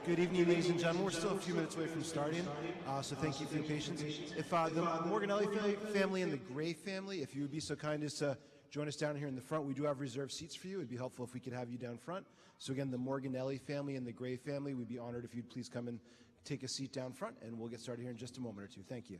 Good evening, ladies and gentlemen. We're still a few minutes away from starting, so thank you for your patience. If the Morganelli family and the Gray family, if you would be so kind as to join us down here in the front, we do have reserved seats for you. It'd be helpful if we could have you down front. So again, the Morganelli family and the Gray family, we'd be honored if you'd please come and take a seat down front, and we'll get started here in just a moment or two. Thank you.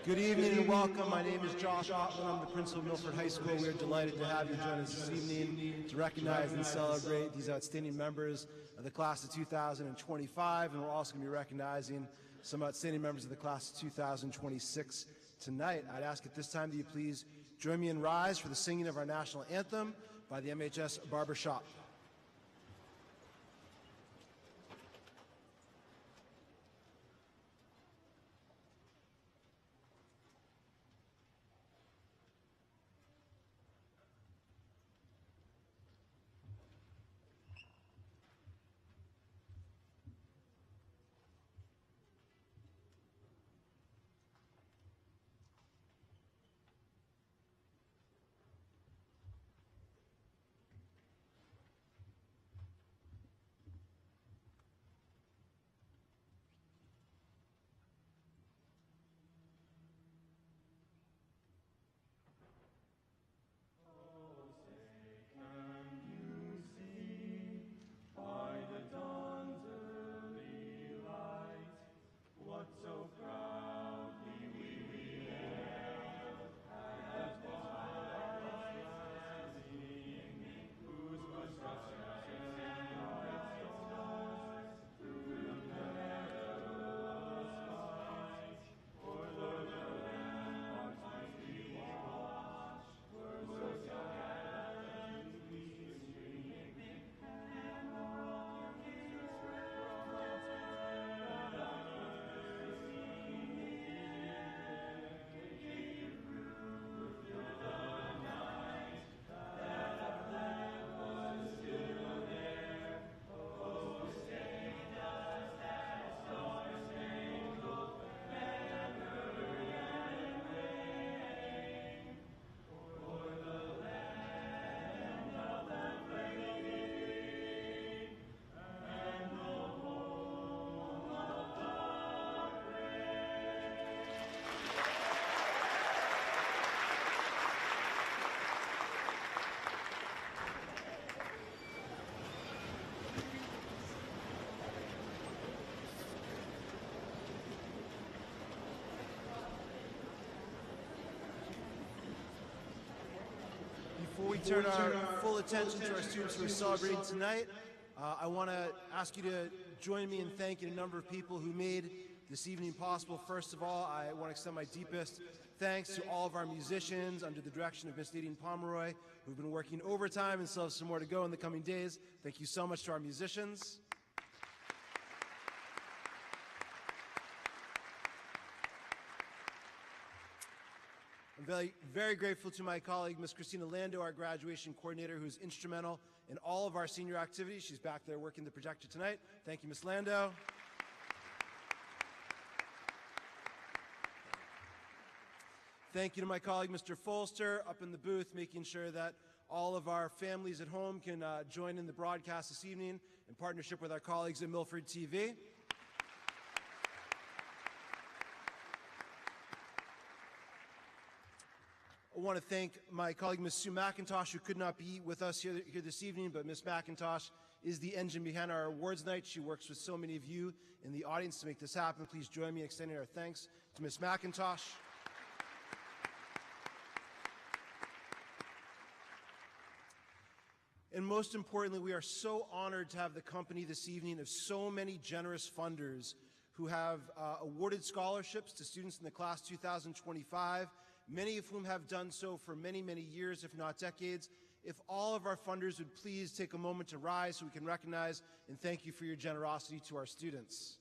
Good evening and welcome. My name is Josh Otland. I'm the principal of Milford High School. We are delighted to have you join us this evening to recognize and celebrate these outstanding members of the class of 2025, and we're also going to be recognizing some outstanding members of the class of 2026 tonight. I'd ask at this time that you please join me in rise for the singing of our national anthem by the MHS Barbershop. Before we turn our full attention to our students who are celebrating tonight, I want to ask you to join me in thanking a number of people who made this evening possible. First of all, I want to extend my deepest thanks to all of our musicians under the direction of Miss Nadine Pomeroy, who've been working overtime and still have some more to go in the coming days. Thank you so much to our musicians. I'm very grateful to my colleague, Ms. Christina Lando, our graduation coordinator, who's instrumental in all of our senior activities. She's back there working the projector tonight. Thank you, Ms. Lando. Thank you to my colleague, Mr. Folster, up in the booth, making sure that all of our families at home can join in the broadcast this evening in partnership with our colleagues at Milford TV. I want to thank my colleague, Ms. Sue McIntosh, who could not be with us here this evening, but Ms. McIntosh is the engine behind our awards night. She works with so many of you in the audience to make this happen. Please join me in extending our thanks to Ms. McIntosh. And most importantly, we are so honored to have the company this evening of so many generous funders who have awarded scholarships to students in the class 2025, many of whom have done so for many, many years, if not decades. If all of our funders would please take a moment to rise so we can recognize and thank you for your generosity to our students.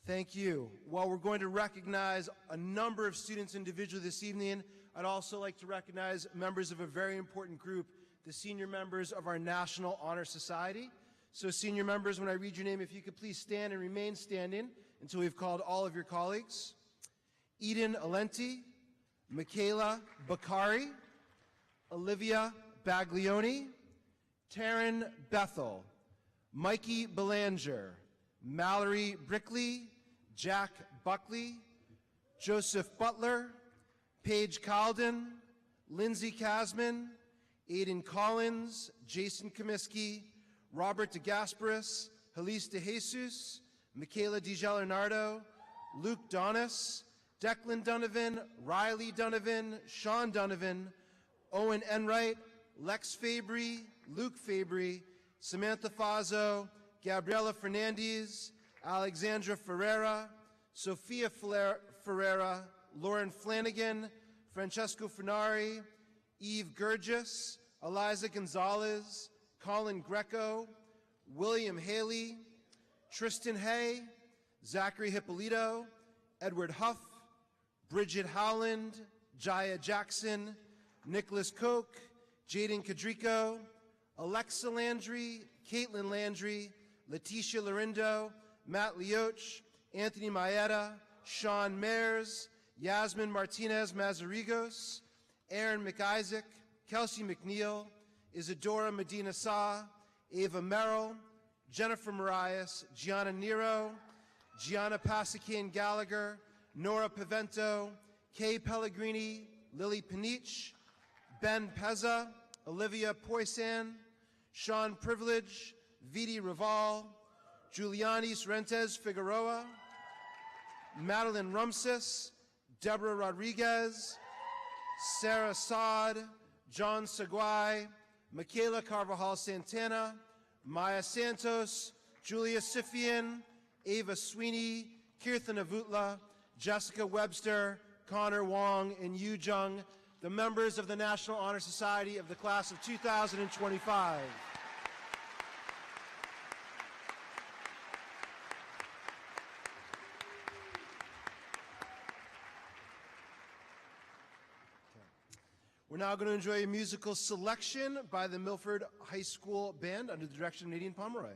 Thank you. While we're going to recognize a number of students individually this evening, I'd also like to recognize members of a very important group, the senior members of our National Honor Society. So senior members, when I read your name, if you could please stand and remain standing until we've called all of your colleagues. Eden Alenti, Michaela Bakari, Olivia Baglioni, Taryn Bethel, Mikey Belanger, Mallory Brickley, Jack Buckley, Joseph Butler, Paige Calden, Lindsay Kasman, Aiden Collins, Jason Comiskey, Robert DeGasperis, Halise DeJesus, Michaela DiGianardo, Luke Donis, Declan Donovan, Riley Donovan, Sean Donovan, Owen Enright, Lex Fabry, Luke Fabry, Samantha Fazo, Gabriela Fernandez, Alexandra Ferreira, Sophia Ferreira, Lauren Flanagan, Francesco Fernari, Eve Gurgis, Eliza Gonzalez, Colin Greco, William Haley, Tristan Hay, Zachary Hippolito, Edward Huff, Bridget Howland, Jaya Jackson, Nicholas Koch, Jaden Cadrico, Alexa Landry, Caitlin Landry, Leticia Lorindo, Matt Leoch, Anthony Maeda, Sean Mayers, Yasmin Martinez Mazarigos, Aaron McIsaac, Kelsey McNeil, Isadora Medina Sa, Ava Merrill, Jennifer Marias, Gianna Nero, Gianna Pasikian Gallagher, Nora Pavento, Kay Pellegrini, Lily Panich, Ben Pezza, Olivia Poisson, Sean Privilege, Vidi Raval, Julianis Rentes Figueroa, Madeline Rumsis, Deborah Rodriguez, Sarah Saad, John Seguai, Michaela Carvajal Santana, Maya Santos, Julia Sifian, Ava Sweeney, Kirthan Avutla, Jessica Webster, Connor Wong, and Yu Jung, the members of the National Honor Society of the class of 2025. We're now going to enjoy a musical selection by the Milford High School Band under the direction of Nadine Pomeroy.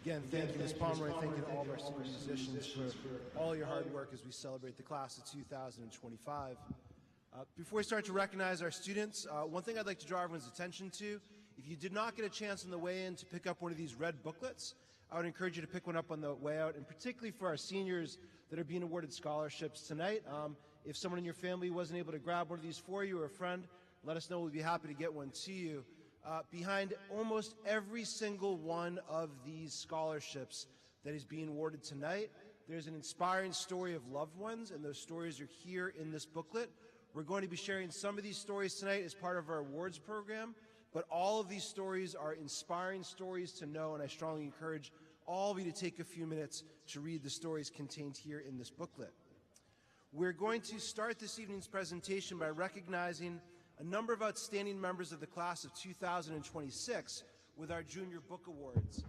Again, thank you, Ms. Pomeroy. Thank you to all of our senior musicians for all your hard work as we celebrate the class of 2025. Before we start to recognize our students, one thing I'd like to draw everyone's attention to, if you did not get a chance on the way in to pick up one of these red booklets, I would encourage you to pick one up on the way out, and particularly for our seniors that are being awarded scholarships tonight. If someone in your family wasn't able to grab one of these for you or a friend, let us know. We'd be happy to get one to you. Behind almost every single one of these scholarships that is being awarded tonight, there's an inspiring story of loved ones, and those stories are here in this booklet. We're going to be sharing some of these stories tonight as part of our awards program, but all of these stories are inspiring stories to know, and I strongly encourage all of you to take a few minutes to read the stories contained here in this booklet. We're going to start this evening's presentation by recognizing a number of outstanding members of the class of 2026 with our Junior Book Awards.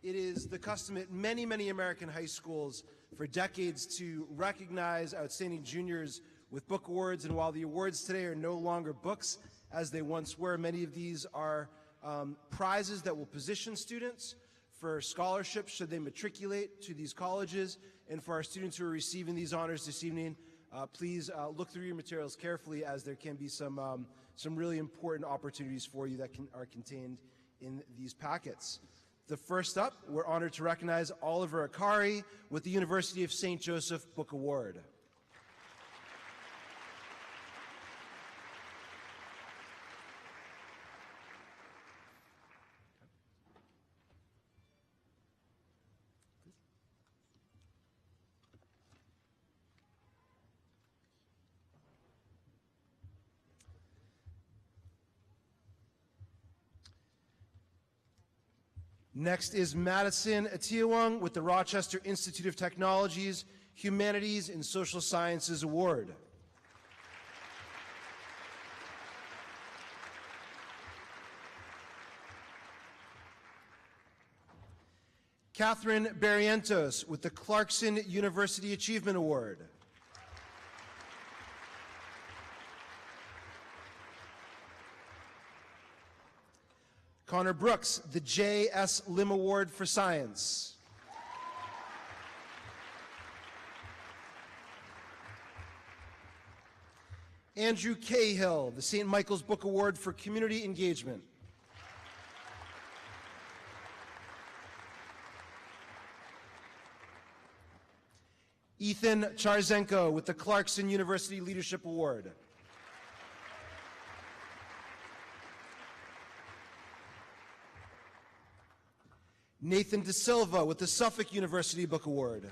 It is the custom at many, many American high schools for decades to recognize outstanding juniors with book awards, and while the awards today are no longer books as they once were, many of these are prizes that will position students for scholarships should they matriculate to these colleges. And for our students who are receiving these honors this evening, please look through your materials carefully, as there can be some really important opportunities for you that are contained in these packets. The first up, we're honored to recognize Oliver Akari with the University of St. Joseph Book Award. Next is Madison Atiawong with the Rochester Institute of Technology's Humanities and Social Sciences Award. Catherine Barrientos with the Clarkson University Achievement Award. Connor Brooks, the J.S. Lim Award for Science. Andrew Cahill, the St. Michael's Book Award for Community Engagement. Ethan Charzenko with the Clarkson University Leadership Award. Nathan De Silva with the Suffolk University Book Award.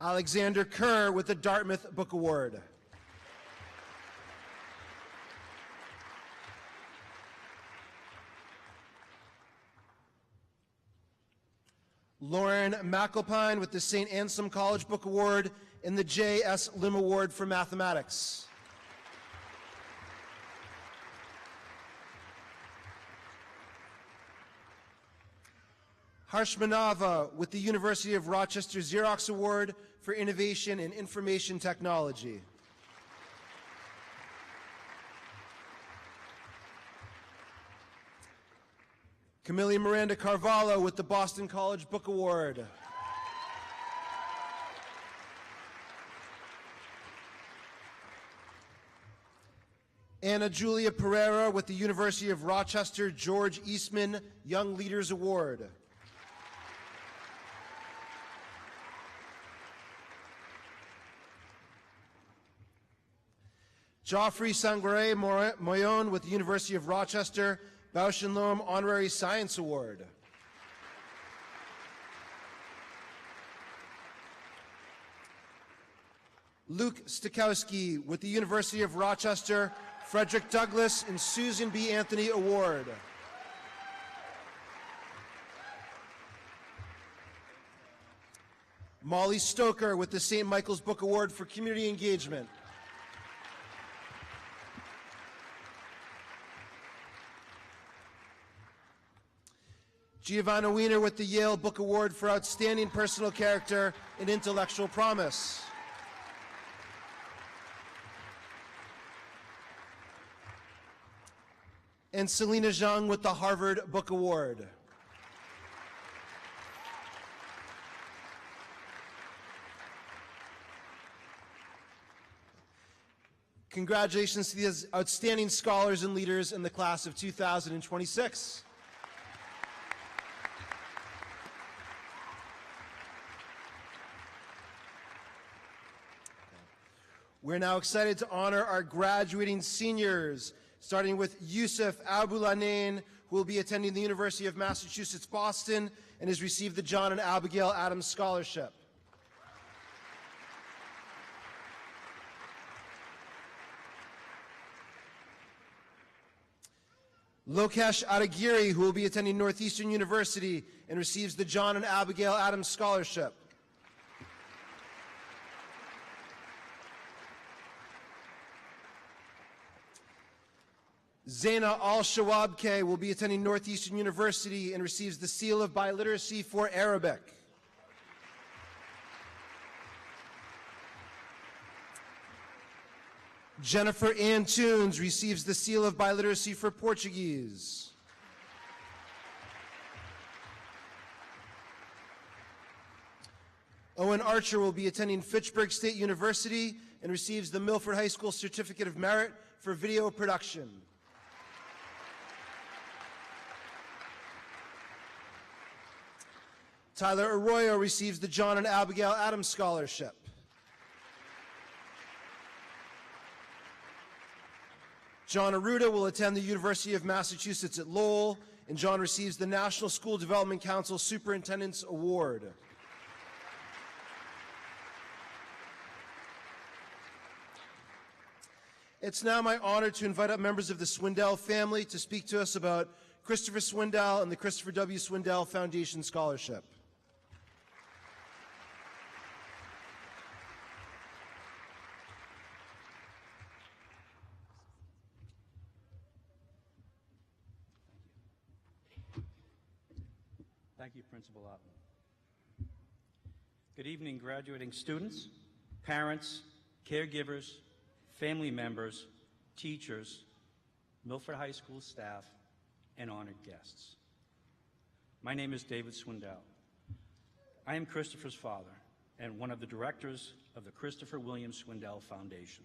Alexander Kerr with the Dartmouth Book Award. Lauren McAlpine with the St. Anselm College Book Award and the J.S. Lim Award for Mathematics. Harshmanava with the University of Rochester Xerox Award for Innovation in Information Technology. Camille Miranda Carvalho with the Boston College Book Award. Anna Julia Pereira with the University of Rochester George Eastman Young Leaders Award. Geoffrey Sangaré Moyon with the University of Rochester Bausch and Lomb Honorary Science Award. Luke Stikowski with the University of Rochester Frederick Douglass and Susan B. Anthony Award. Molly Stoker with the St. Michael's Book Award for Community Engagement. Giovanna Wiener with the Yale Book Award for Outstanding Personal Character and Intellectual Promise. and Selena Zhang with the Harvard Book Award. Congratulations to these outstanding scholars and leaders in the class of 2026. We're now excited to honor our graduating seniors, starting with Yusuf Abulanain, who will be attending the University of Massachusetts, Boston, and has received the John and Abigail Adams Scholarship. Lokesh Adagiri, who will be attending Northeastern University and receives the John and Abigail Adams Scholarship. Zaina Al-Shawabke will be attending Northeastern University and receives the Seal of Biliteracy for Arabic. Jennifer Ann Toons receives the Seal of Biliteracy for Portuguese. Owen Archer will be attending Fitchburg State University and receives the Milford High School Certificate of Merit for video production. Tyler Arroyo receives the John and Abigail Adams Scholarship. John Arruda will attend the University of Massachusetts at Lowell, and John receives the National School Development Council Superintendent's Award. It's now my honor to invite up members of the Swindell family to speak to us about Christopher Swindell and the Christopher W. Swindell Foundation Scholarship. Thank you, Principal Otten. Good evening, graduating students, parents, caregivers, family members, teachers, Milford High School staff, and honored guests. My name is David Swindell. I am Christopher's father and one of the directors of the Christopher William Swindell Foundation.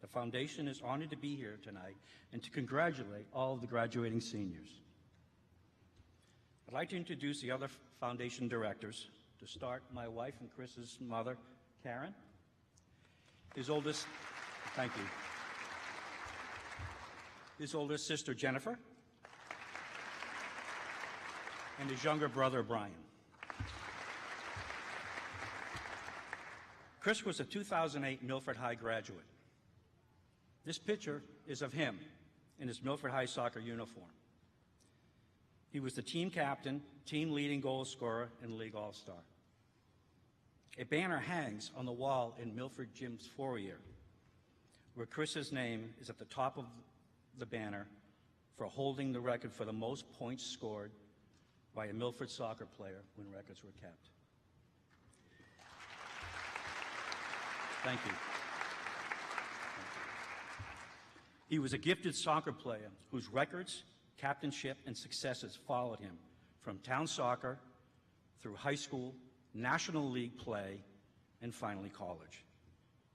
The foundation is honored to be here tonight and to congratulate all of the graduating seniors. I'd like to introduce the other foundation directors. To start, my wife and Chris's mother, Karen. His oldest, thank you. His oldest sister, Jennifer. And his younger brother, Brian. Chris was a 2008 Milford High graduate. This picture is of him in his Milford High soccer uniform. He was the team captain, team leading goal scorer, and league all-star. A banner hangs on the wall in Milford Gym's foyer, where Chris's name is at the top of the banner for holding the record for the most points scored by a Milford soccer player when records were kept. Thank you. He was a gifted soccer player whose records, captainship, and successes followed him from town soccer through high school, National League play, and finally college.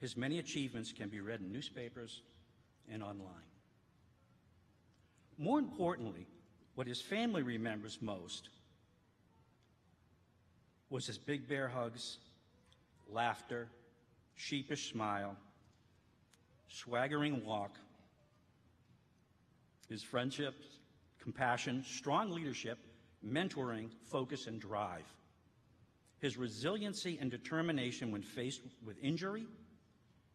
His many achievements can be read in newspapers and online. More importantly, what his family remembers most was his big bear hugs, laughter, sheepish smile, swaggering walk, his friendships, compassion, strong leadership, mentoring, focus, and drive. His resiliency and determination when faced with injury,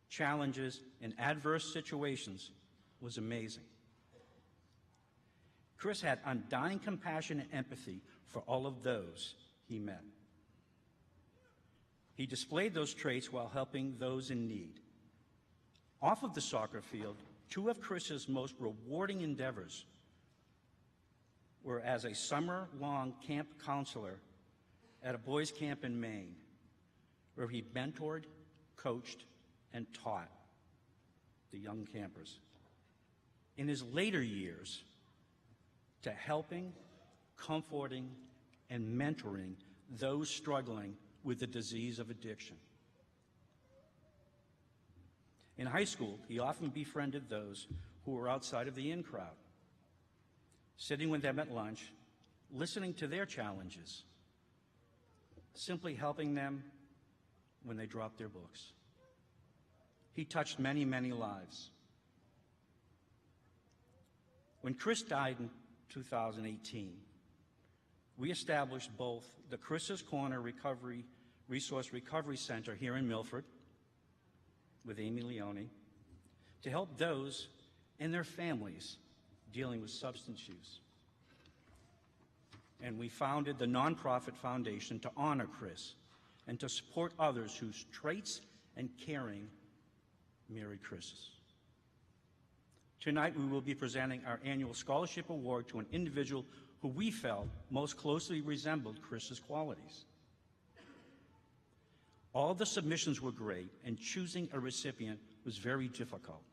challenges, and adverse situations was amazing. Chris had undying compassion and empathy for all of those he met. He displayed those traits while helping those in need. Off of the soccer field, two of Chris's most rewarding endeavors were as a summer-long camp counselor at a boys' camp in Maine, where he mentored, coached, and taught the young campers. in his later years to helping, comforting, and mentoring those struggling with the disease of addiction. In high school, he often befriended those who were outside of the in crowd, sitting with them at lunch, listening to their challenges, simply helping them when they dropped their books. He touched many, many lives. When Chris died in 2018, we established both the Chris's Corner Resource Recovery Center here in Milford with Amy Leone to help those and their families dealing with substance use. And we founded the nonprofit foundation to honor Chris and to support others whose traits and caring mirrored Chris's. Tonight we will be presenting our annual scholarship award to an individual who we felt most closely resembled Chris's qualities. All the submissions were great, and choosing a recipient was very difficult.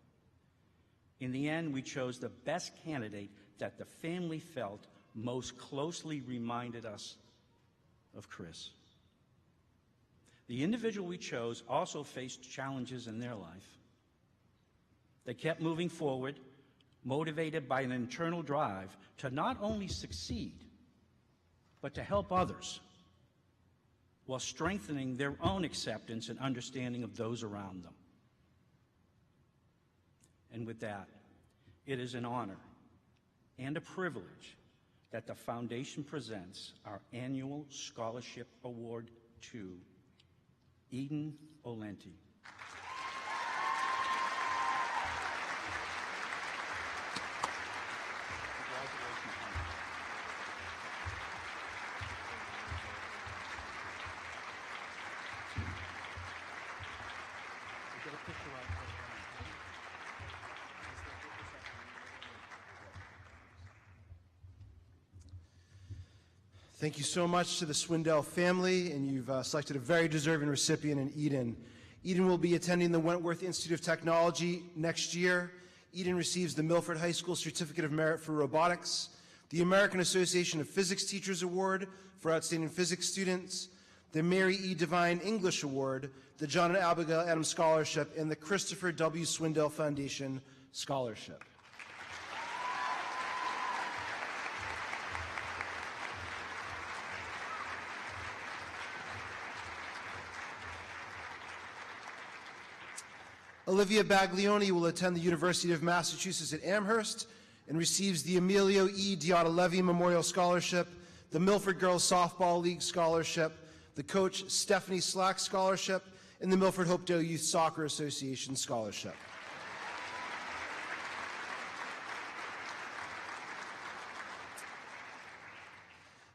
In the end, we chose the best candidate that the family felt most closely reminded us of Chris. The individual we chose also faced challenges in their life. They kept moving forward, motivated by an internal drive to not only succeed, but to help others, while strengthening their own acceptance and understanding of those around them. And with that, it is an honor and a privilege that the Foundation presents our annual scholarship award to Eden Olenti. Thank you so much to the Swindell family, and you've selected a very deserving recipient in Eden. Eden will be attending the Wentworth Institute of Technology next year. Eden receives the Milford High School Certificate of Merit for Robotics, the American Association of Physics Teachers Award for Outstanding Physics Students, the Mary E. Devine English Award, the John and Abigail Adams Scholarship, and the Christopher W. Swindell Foundation Scholarship. Olivia Baglioni will attend the University of Massachusetts at Amherst and receives the Emilio E. Diotta-Levy Memorial Scholarship, the Milford Girls Softball League Scholarship, the Coach Stephanie Slack Scholarship, and the Milford Hopedale Youth Soccer Association Scholarship.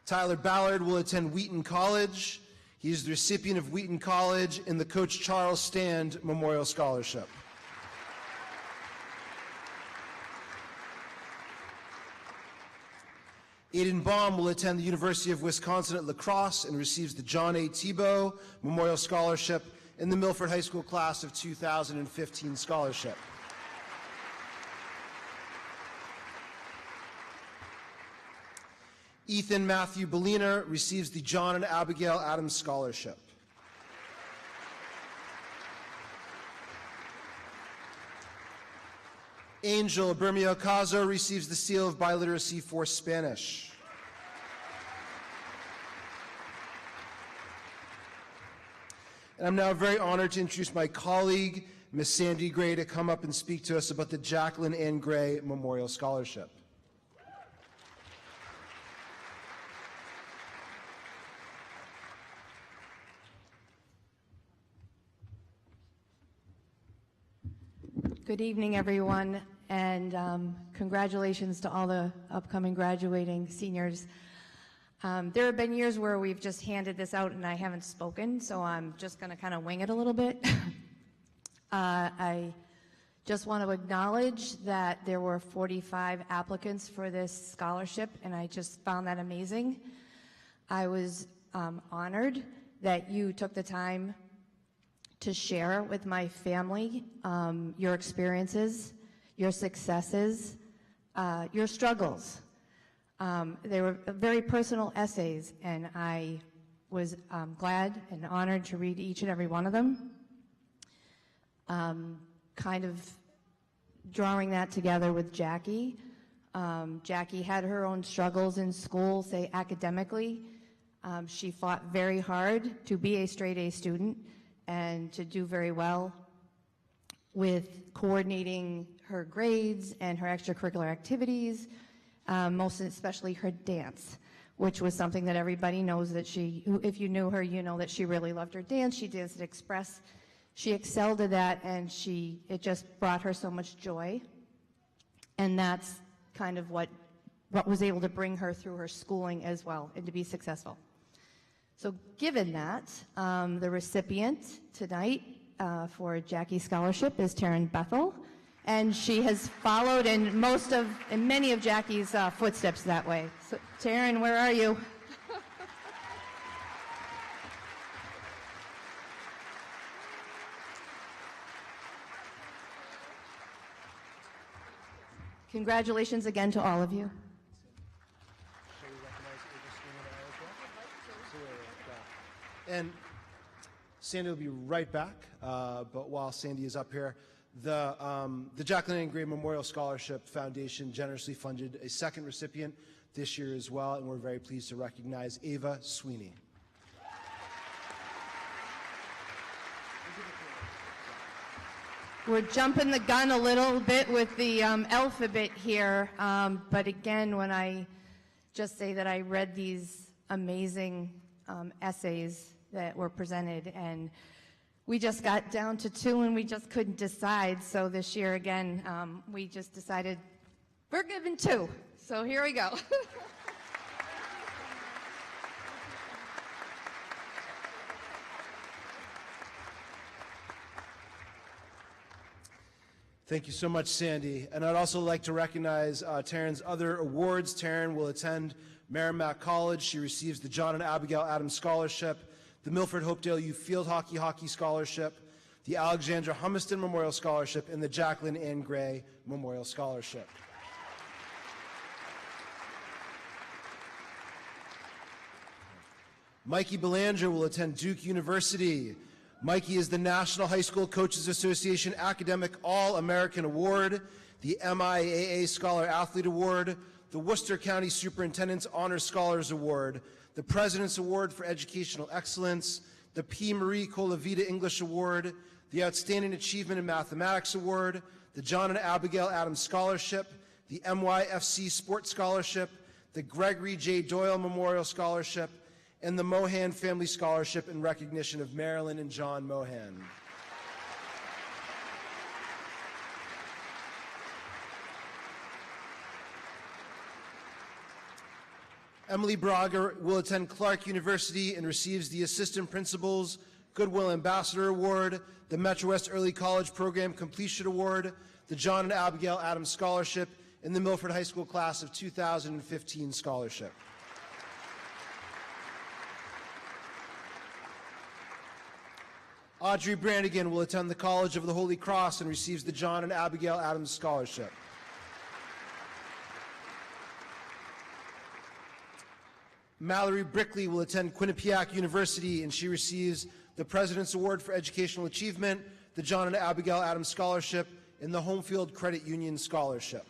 Tyler Ballard will attend Wheaton College. He is the recipient of Wheaton College and the Coach Charles Stand Memorial Scholarship. Aiden Baum will attend the University of Wisconsin at La Crosse and receives the John A. Tebow Memorial Scholarship and the Milford High School Class of 2015 Scholarship. Ethan Matthew Bellina receives the John and Abigail Adams Scholarship. Angel Bermeo-Caso receives the Seal of Biliteracy for Spanish. And I'm now very honored to introduce my colleague, Miss Sandy Gray, to come up and speak to us about the Jacqueline Ann Gray Memorial Scholarship. Good evening, everyone, and congratulations to all the upcoming graduating seniors. There have been years where we've just handed this out and I haven't spoken, so I'm just going to kind of wing it a little bit. I just want to acknowledge that there were 45 applicants for this scholarship, and I just found that amazing. I was honored that you took the time to share with my family your experiences, your successes, your struggles. They were very personal essays, and I was glad and honored to read each and every one of them. Kind of drawing that together with Jackie. Jackie had her own struggles in school, say academically. She fought very hard to be a straight A student and to do very well with coordinating her grades and her extracurricular activities, most especially her dance, which was something that everybody knows that she, if you knew her, you know that she really loved her dance. She danced at Express. She excelled at that, and it just brought her so much joy. And that's kind of what was able to bring her through her schooling as well and to be successful. So given that, the recipient tonight for Jackie's scholarship is Tinen Bethel, and she has followed in many of Jackie's footsteps that way. So Tinen, where are you? Congratulations again to all of you. And Sandy will be right back, but while Sandy is up here, the Jacqueline Ann Gray Memorial Scholarship Foundation generously funded a second recipient this year as well, and we're very pleased to recognize Ava Sweeney. We're jumping the gun a little bit with the alphabet here, but again, when I just say that I read these amazing essays that were presented, and we just got down to 2 and we just couldn't decide, so this year again, we just decided we're giving 2, so here we go. Thank you so much, Sandy. And I'd also like to recognize Taryn's other awards. Taryn will attend Merrimack College. She receives the John and Abigail Adams Scholarship, the Milford Hopedale U Field Hockey Scholarship, the Alexandra Humiston Memorial Scholarship, and the Jacqueline Ann Gray Memorial Scholarship. Mikey Belanger will attend Duke University. Mikey is the National High School Coaches Association Academic All-American Award, the MIAA Scholar Athlete Award, the Worcester County Superintendent's Honor Scholars Award, the President's Award for Educational Excellence, the P. Marie Colavita English Award, the Outstanding Achievement in Mathematics Award, the John and Abigail Adams Scholarship, the MYFC Sports Scholarship, the Gregory J. Doyle Memorial Scholarship, and the Mohan Family Scholarship in recognition of Marilyn and John Mohan. Emily Braga will attend Clark University and receives the Assistant Principal's Goodwill Ambassador Award, the Metro West Early College Program Completion Award, the John and Abigail Adams Scholarship, and the Milford High School Class of 2015 Scholarship. Audrey Brannigan will attend the College of the Holy Cross and receives the John and Abigail Adams Scholarship. Mallory Brickley will attend Quinnipiac University and she receives the President's Award for Educational Achievement, the John and Abigail Adams Scholarship, and the Homefield Credit Union Scholarship.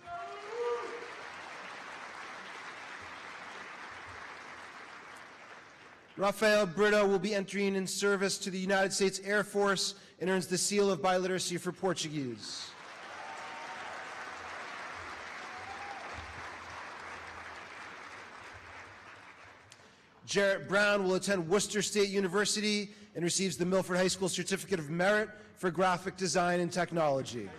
Rafael Brito will be entering in service to the United States Air Force and earns the Seal of Biliteracy for Portuguese. Jarrett Brown will attend Worcester State University and receives the Milford High School Certificate of Merit for Graphic Design and Technology.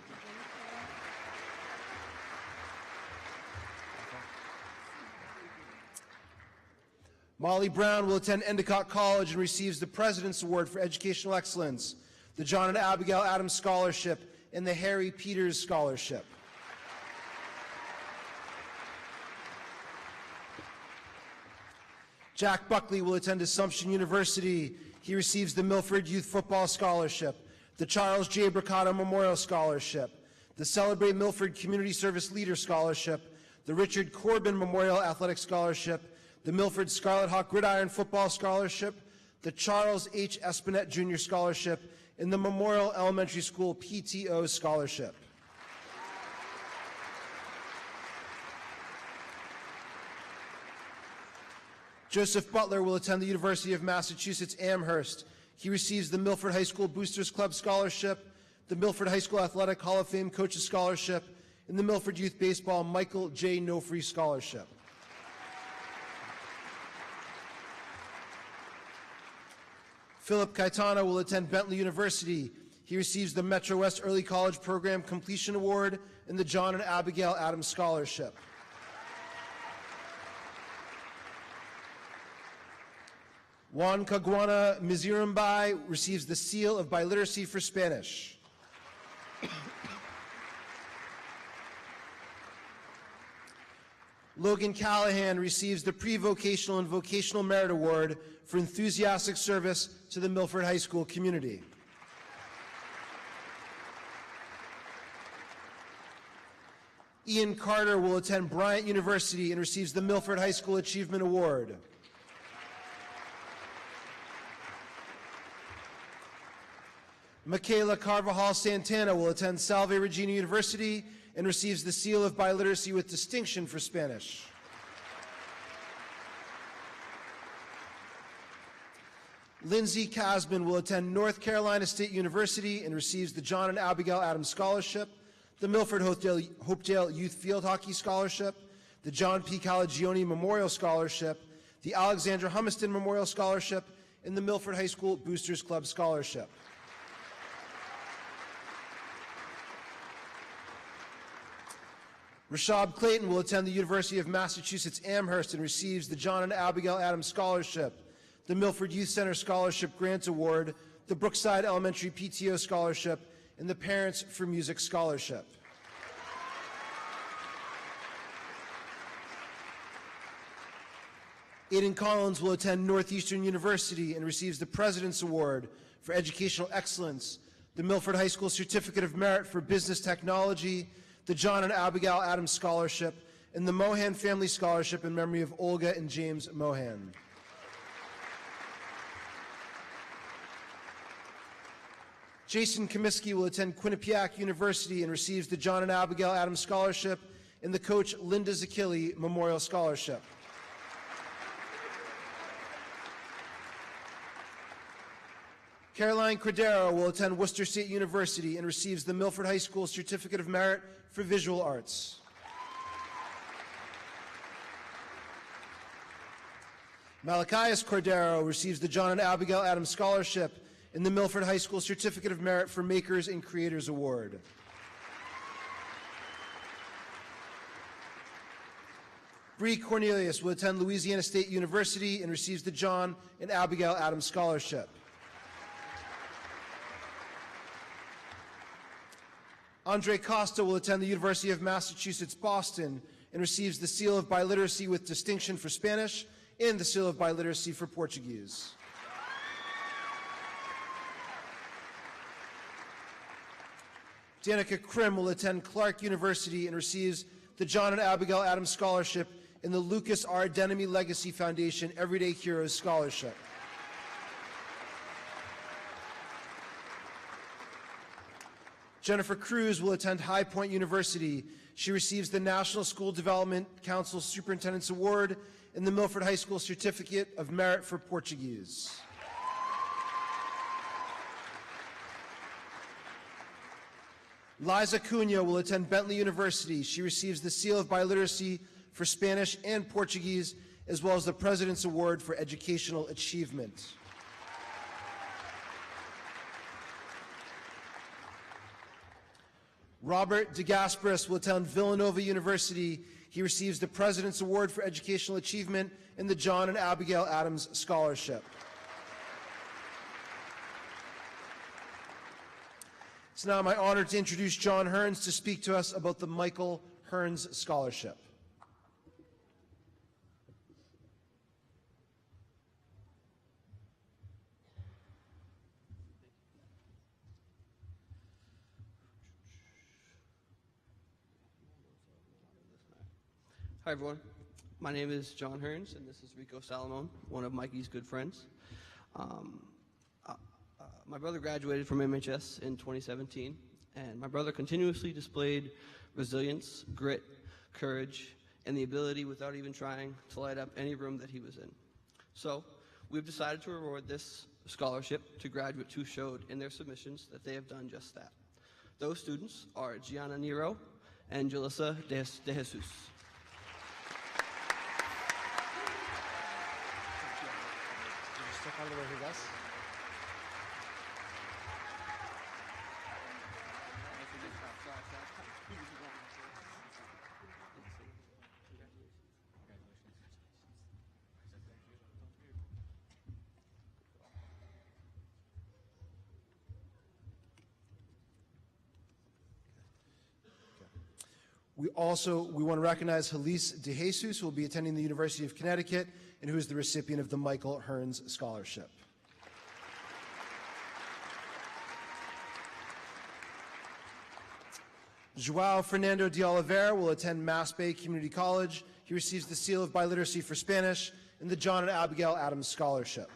Molly Brown will attend Endicott College and receives the President's Award for Educational Excellence, the John and Abigail Adams Scholarship, and the Harry Peters Scholarship. Jack Buckley will attend Assumption University. He receives the Milford Youth Football Scholarship, the Charles J. Bricado Memorial Scholarship, the Celebrate Milford Community Service Leader Scholarship, the Richard Corbin Memorial Athletic Scholarship, the Milford Scarlet Hawk Gridiron Football Scholarship, the Charles H. Espinette Jr. Scholarship, and the Memorial Elementary School PTO Scholarship. Joseph Butler will attend the University of Massachusetts Amherst. He receives the Milford High School Boosters Club Scholarship, the Milford High School Athletic Hall of Fame Coaches Scholarship, and the Milford Youth Baseball Michael J. Nofree Scholarship. Philip Caetano will attend Bentley University. He receives the Metro West Early College Program Completion Award and the John and Abigail Adams Scholarship. Juan Caguana Mizirambai receives the Seal of Biliteracy for Spanish. Logan Callahan receives the Pre-Vocational and Vocational Merit Award for enthusiastic service to the Milford High School community. Ian Carter will attend Bryant University and receives the Milford High School Achievement Award. Michaela Carvajal Santana will attend Salve Regina University and receives the Seal of Biliteracy with Distinction for Spanish. Lindsay Casman will attend North Carolina State University and receives the John and Abigail Adams Scholarship, the Milford Hopedale Youth Field Hockey Scholarship, the John P. Calagione Memorial Scholarship, the Alexandra Humiston Memorial Scholarship, and the Milford High School Boosters Club Scholarship. Rashab Clayton will attend the University of Massachusetts Amherst and receives the John and Abigail Adams Scholarship, the Milford Youth Center Scholarship Grant Award, the Brookside Elementary PTO Scholarship, and the Parents for Music Scholarship. Aiden Collins will attend Northeastern University and receives the President's Award for Educational Excellence, the Milford High School Certificate of Merit for Business Technology, the John and Abigail Adams Scholarship, and the Mohan Family Scholarship in memory of Olga and James Mohan. Jason Comiskey will attend Quinnipiac University and receives the John and Abigail Adams Scholarship and the Coach Linda Zakili Memorial Scholarship. Caroline Cordero will attend Worcester State University and receives the Milford High School Certificate of Merit for Visual Arts. Malachias Cordero receives the John and Abigail Adams Scholarship and the Milford High School Certificate of Merit for Makers and Creators Award. Bree Cornelius will attend Louisiana State University and receives the John and Abigail Adams Scholarship. Andre Costa will attend the University of Massachusetts Boston and receives the Seal of Biliteracy with Distinction for Spanish and the Seal of Biliteracy for Portuguese. Danica Krim will attend Clark University and receives the John and Abigail Adams Scholarship and the Lucas R. Denemy Legacy Foundation Everyday Heroes Scholarship. Jennifer Cruz will attend High Point University. She receives the National School Development Council Superintendent's Award and the Milford High School Certificate of Merit for Portuguese. Liza Cunha will attend Bentley University. She receives the Seal of Biliteracy for Spanish and Portuguese, as well as the President's Award for Educational Achievement. Robert DeGasperis will attend Villanova University. He receives the President's Award for Educational Achievement and the John and Abigail Adams Scholarship. It's now my honor to introduce John Hearns to speak to us about the Michael Hearns Scholarship. Hi, everyone. My name is John Hearns, and this is Rico Salomon, one of Mikey's good friends. My brother graduated from MHS in 2017, and my brother continuously displayed resilience, grit, courage, and the ability, without even trying, to light up any room that he was in. So, we've decided to award this scholarship to graduates who showed in their submissions that they have done just that. Those students are Gianna Nero and Julissa De Jesus. Step out of the way here, guys. We want to recognize Helise De Jesus, who will be attending the University of Connecticut and who is the recipient of the Michael Hearns Scholarship. Joao Fernando de Oliveira will attend Mass Bay Community College. He receives the Seal of Biliteracy for Spanish and the John and Abigail Adams Scholarship.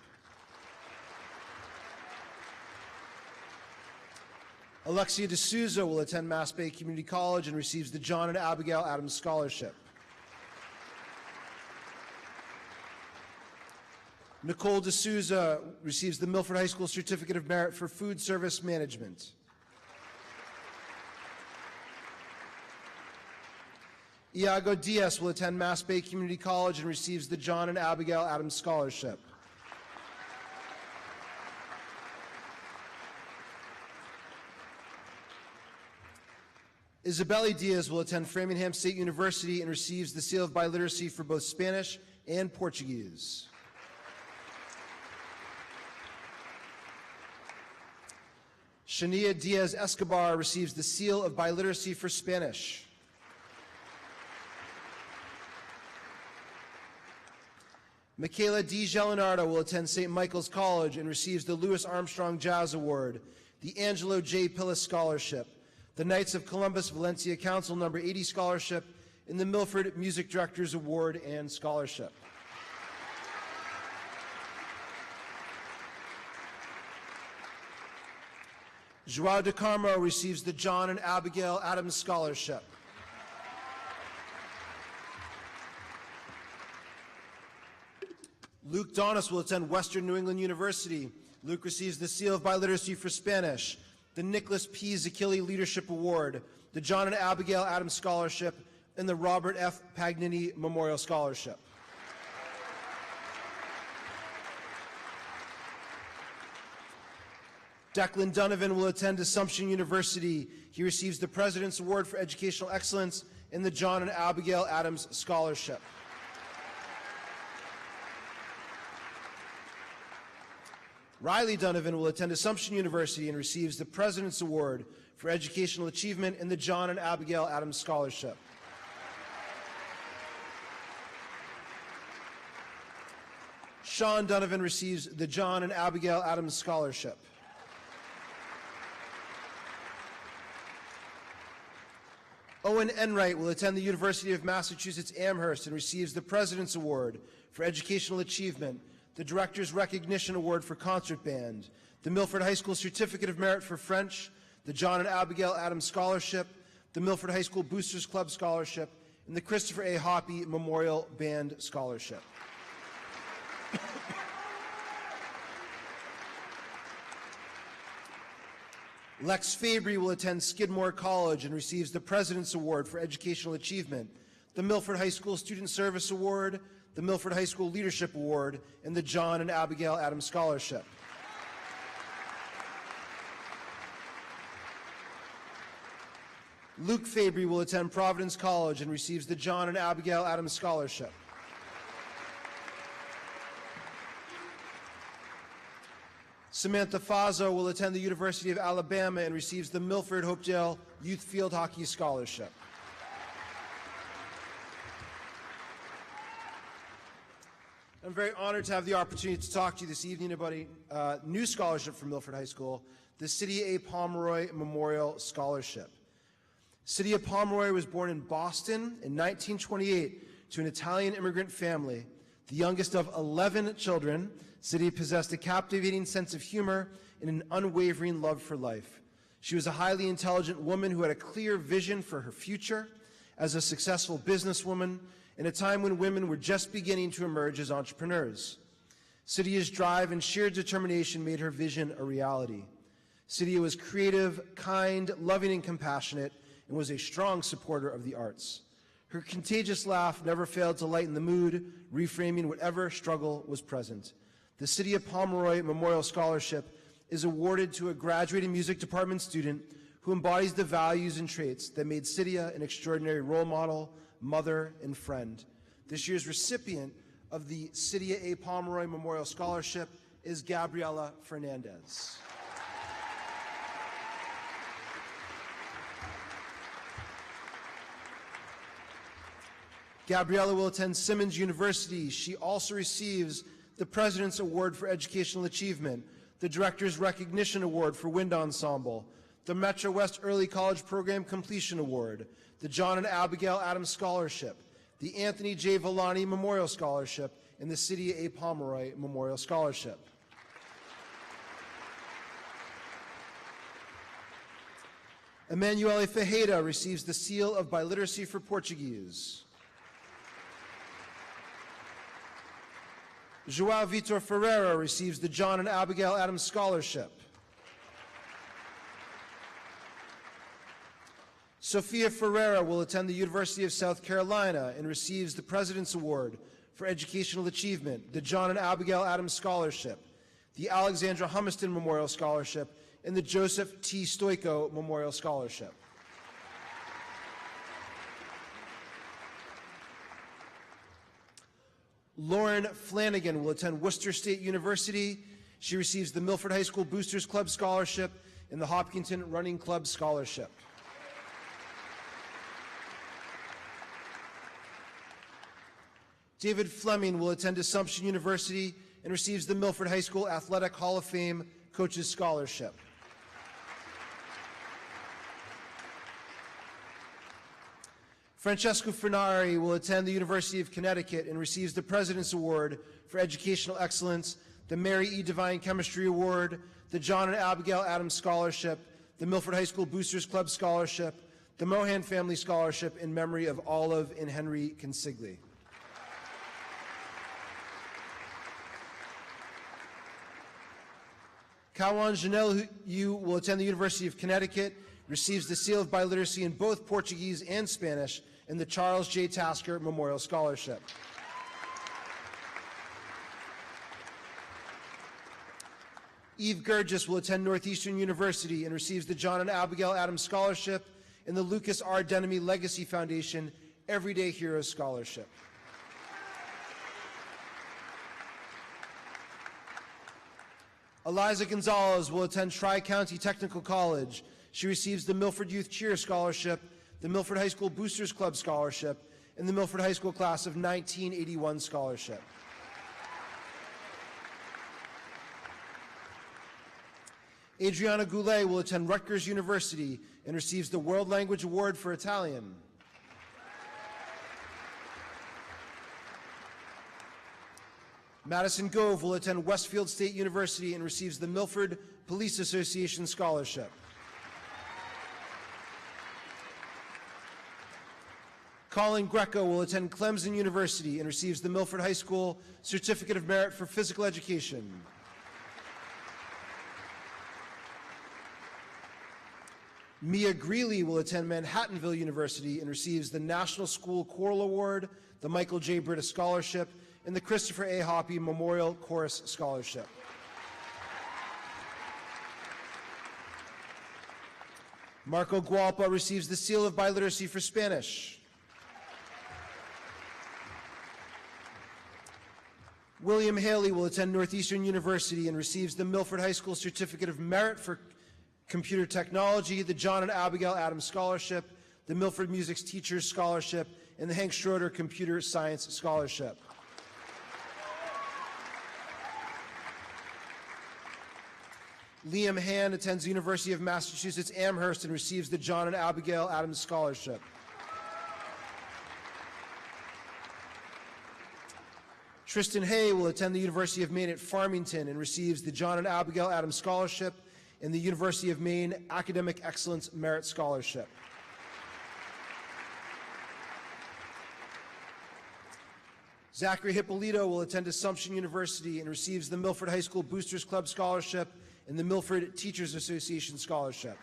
Alexia D'Souza will attend Mass Bay Community College and receives the John and Abigail Adams Scholarship. Nicole D'Souza receives the Milford High School Certificate of Merit for Food Service Management. Iago Diaz will attend Mass Bay Community College and receives the John and Abigail Adams Scholarship. Isabelle Diaz will attend Framingham State University and receives the Seal of Biliteracy for both Spanish and Portuguese. Shania Diaz Escobar receives the Seal of Biliteracy for Spanish. Michaela D. Gelinardo will attend St. Michael's College and receives the Louis Armstrong Jazz Award, the Angelo J. Pillis Scholarship, the Knights of Columbus Valencia Council No. 80 Scholarship, and the Milford Music Directors Award and Scholarship. Joao de Carmo receives the John and Abigail Adams Scholarship. Luke Donis will attend Western New England University. Luke receives the Seal of Biliteracy for Spanish, the Nicholas P. Zachilli Leadership Award, the John and Abigail Adams Scholarship, and the Robert F. Pagnini Memorial Scholarship. Declan Donovan will attend Assumption University. He receives the President's Award for Educational Excellence and the John and Abigail Adams Scholarship. Riley Donovan will attend Assumption University and receives the President's Award for Educational Achievement and the John and Abigail Adams Scholarship. Sean Donovan receives the John and Abigail Adams Scholarship. Owen Enright will attend the University of Massachusetts Amherst and receives the President's Award for Educational Achievement, the Director's Recognition Award for Concert Band, the Milford High School Certificate of Merit for French, the John and Abigail Adams Scholarship, the Milford High School Boosters Club Scholarship, and the Christopher A. Hoppy Memorial Band Scholarship. Lex Fabry will attend Skidmore College and receives the President's Award for Educational Achievement, the Milford High School Student Service Award, the Milford High School Leadership Award, and the John and Abigail Adams Scholarship. Luke Fabry will attend Providence College and receives the John and Abigail Adams Scholarship. Samantha Fazo will attend the University of Alabama and receives the Milford Hopedale Youth Field Hockey Scholarship. I'm very honored to have the opportunity to talk to you this evening about a new scholarship from Milford High School, the City A. Pomeroy Memorial Scholarship. City of Pomeroy was born in Boston in 1928 to an Italian immigrant family, the youngest of 11 children, Cydia possessed a captivating sense of humor and an unwavering love for life. She was a highly intelligent woman who had a clear vision for her future as a successful businesswoman in a time when women were just beginning to emerge as entrepreneurs. Cydia's drive and sheer determination made her vision a reality. Cydia was creative, kind, loving, and compassionate, and was a strong supporter of the arts. Her contagious laugh never failed to lighten the mood, reframing whatever struggle was present. The Cydia Pomeroy Memorial Scholarship is awarded to a graduating music department student who embodies the values and traits that made Cydia an extraordinary role model, mother, and friend. This year's recipient of the Cydia A. Pomeroy Memorial Scholarship is Gabriela Fernandez. Gabriela will attend Simmons University. She also receives the President's Award for Educational Achievement, the Director's Recognition Award for Wind Ensemble, the Metro West Early College Program Completion Award, the John and Abigail Adams Scholarship, the Anthony J. Villani Memorial Scholarship, and the Cydia A. Pomeroy Memorial Scholarship. Emanuele Fejeda receives the Seal of Biliteracy for Portuguese. João Vitor Ferreira receives the John and Abigail Adams Scholarship. Sofia Ferreira will attend the University of South Carolina and receives the President's Award for Educational Achievement, the John and Abigail Adams Scholarship, the Alexandra Humiston Memorial Scholarship, and the Joseph T. Stoico Memorial Scholarship. Lauren Flanagan will attend Worcester State University. She receives the Milford High School Boosters Club Scholarship and the Hopkinton Running Club Scholarship. David Fleming will attend Assumption University and receives the Milford High School Athletic Hall of Fame Coaches Scholarship. Francesco Fernari will attend the University of Connecticut and receives the President's Award for Educational Excellence, the Mary E. Devine Chemistry Award, the John and Abigail Adams Scholarship, the Milford High School Boosters Club Scholarship, the Mohan Family Scholarship in memory of Olive and Henry Consigli. Kawan Janelle Yu will attend the University of Connecticut, receives the Seal of Biliteracy in both Portuguese and Spanish, and the Charles J. Tasker Memorial Scholarship. Eve Gurgis will attend Northeastern University and receives the John and Abigail Adams Scholarship and the Lucas R. Denemy Legacy Foundation Everyday Heroes Scholarship. Eliza Gonzalez will attend Tri-County Technical College. She receives the Milford Youth Cheer Scholarship, the Milford High School Boosters Club Scholarship, and the Milford High School Class of 1981 Scholarship. Adriana Goulet will attend Rutgers University and receives the World Language Award for Italian. Madison Gove will attend Westfield State University and receives the Milford Police Association Scholarship. Colin Greco will attend Clemson University and receives the Milford High School Certificate of Merit for Physical Education. Mia Greeley will attend Manhattanville University and receives the National School Choral Award, the Michael J. Britta Scholarship, and the Christopher A. Hoppy Memorial Chorus Scholarship. Marco Gualpa receives the Seal of Biliteracy for Spanish. William Haley will attend Northeastern University and receives the Milford High School Certificate of Merit for Computer Technology, the John and Abigail Adams Scholarship, the Milford Music's Teachers Scholarship, and the Hank Schroeder Computer Science Scholarship. Liam Hand attends the University of Massachusetts Amherst and receives the John and Abigail Adams Scholarship. Tristan Hay will attend the University of Maine at Farmington and receives the John and Abigail Adams Scholarship and the University of Maine Academic Excellence Merit Scholarship. Zachary Hippolito will attend Assumption University and receives the Milford High School Boosters Club Scholarship and the Milford Teachers Association Scholarship.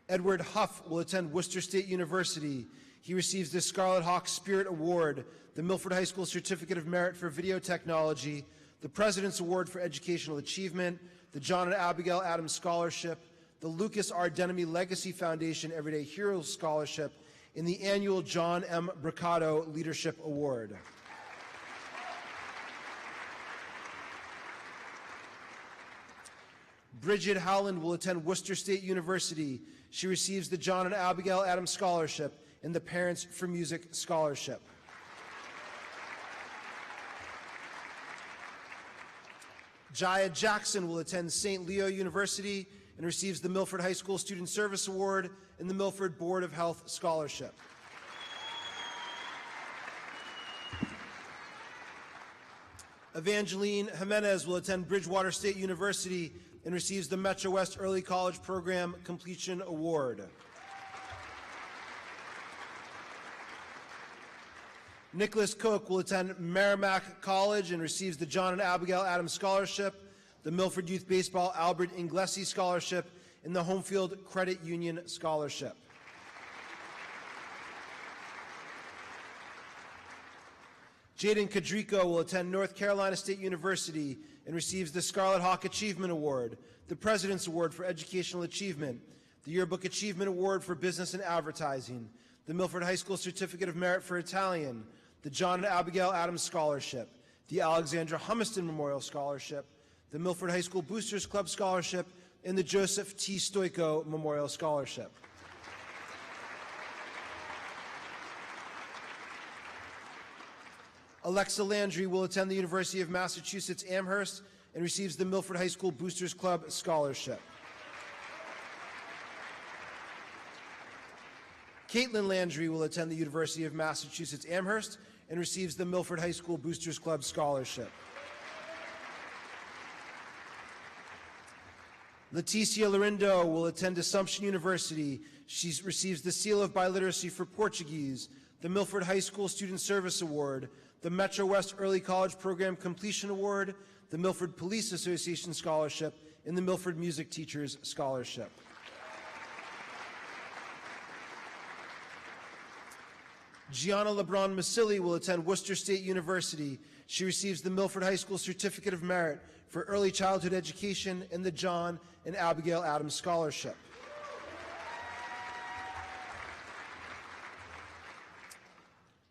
Edward Huff will attend Worcester State University. He receives the Scarlet Hawk Spirit Award, the Milford High School Certificate of Merit for Video Technology, the President's Award for Educational Achievement, the John and Abigail Adams Scholarship, the Lucas R. Denemy Legacy Foundation Everyday Heroes Scholarship, and the annual John M. Bricado Leadership Award. Bridget Howland will attend Worcester State University. She receives the John and Abigail Adams Scholarship and the Parents for Music Scholarship. Jaya Jackson will attend St. Leo University and receives the Milford High School Student Service Award and the Milford Board of Health Scholarship. Evangeline Jimenez will attend Bridgewater State University and receives the Metro West Early College Program Completion Award. Nicholas Cook will attend Merrimack College and receives the John and Abigail Adams Scholarship, the Milford Youth Baseball Albert Inglesi Scholarship, and the Homefield Credit Union Scholarship. Jaden Kadrico will attend North Carolina State University and receives the Scarlet Hawk Achievement Award, the President's Award for Educational Achievement, the Yearbook Achievement Award for Business and Advertising, the Milford High School Certificate of Merit for Italian, the John and Abigail Adams Scholarship, the Alexandra Humiston Memorial Scholarship, the Milford High School Boosters Club Scholarship, and the Joseph T. Stoico Memorial Scholarship. Alexa Landry will attend the University of Massachusetts Amherst and receives the Milford High School Boosters Club Scholarship. Caitlin Landry will attend the University of Massachusetts Amherst and receives the Milford High School Boosters Club Scholarship. Leticia Lorindo will attend Assumption University. She receives the Seal of Biliteracy for Portuguese, the Milford High School Student Service Award, the Metro West Early College Program Completion Award, the Milford Police Association Scholarship, and the Milford Music Teachers Scholarship. Gianna LeBron Masilli will attend Worcester State University. She receives the Milford High School Certificate of Merit for Early Childhood Education and the John and Abigail Adams Scholarship.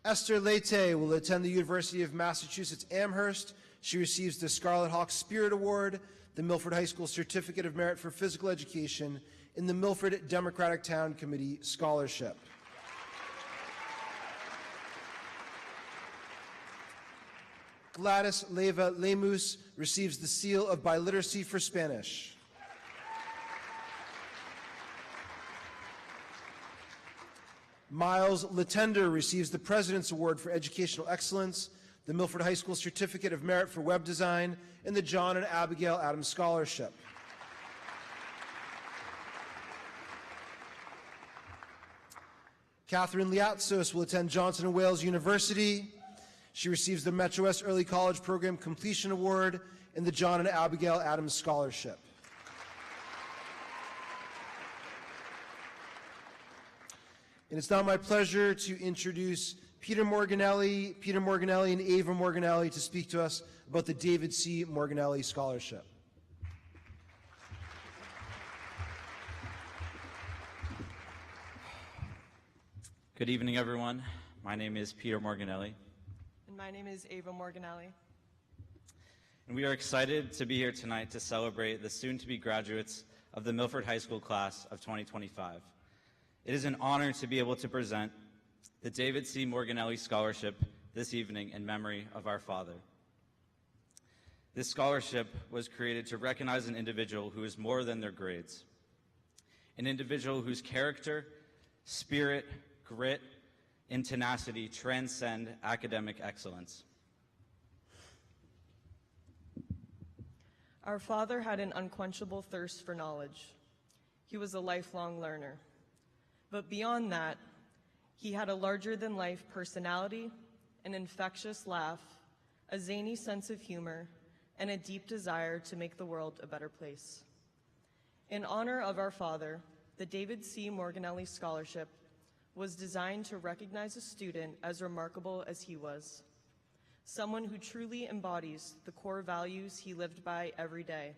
Esther Leite will attend the University of Massachusetts Amherst. She receives the Scarlet Hawk Spirit Award, the Milford High School Certificate of Merit for Physical Education, and the Milford Democratic Town Committee Scholarship. Gladys Leva Lemus receives the Seal of Biliteracy for Spanish. Miles Latender receives the President's Award for Educational Excellence, the Milford High School Certificate of Merit for Web Design, and the John and Abigail Adams Scholarship. Catherine Liatzos will attend Johnson & Wales University. She receives the Metro West Early College Program Completion Award and the John and Abigail Adams Scholarship. And it's now my pleasure to introduce Peter Morganelli and Ava Morganelli to speak to us about the David C. Morganelli Scholarship. Good evening, everyone. My name is Peter Morganelli. And my name is Ava Morganelli. And we are excited to be here tonight to celebrate the soon-to-be graduates of the Milford High School class of 2025. It is an honor to be able to present the David C. Morganelli Scholarship this evening in memory of our father. This scholarship was created to recognize an individual who is more than their grades, an individual whose character, spirit, grit, and tenacity transcend academic excellence. Our father had an unquenchable thirst for knowledge. He was a lifelong learner. But beyond that, he had a larger-than-life personality, an infectious laugh, a zany sense of humor, and a deep desire to make the world a better place. In honor of our father, the David C. Morganelli Scholarship was designed to recognize a student as remarkable as he was, someone who truly embodies the core values he lived by every day: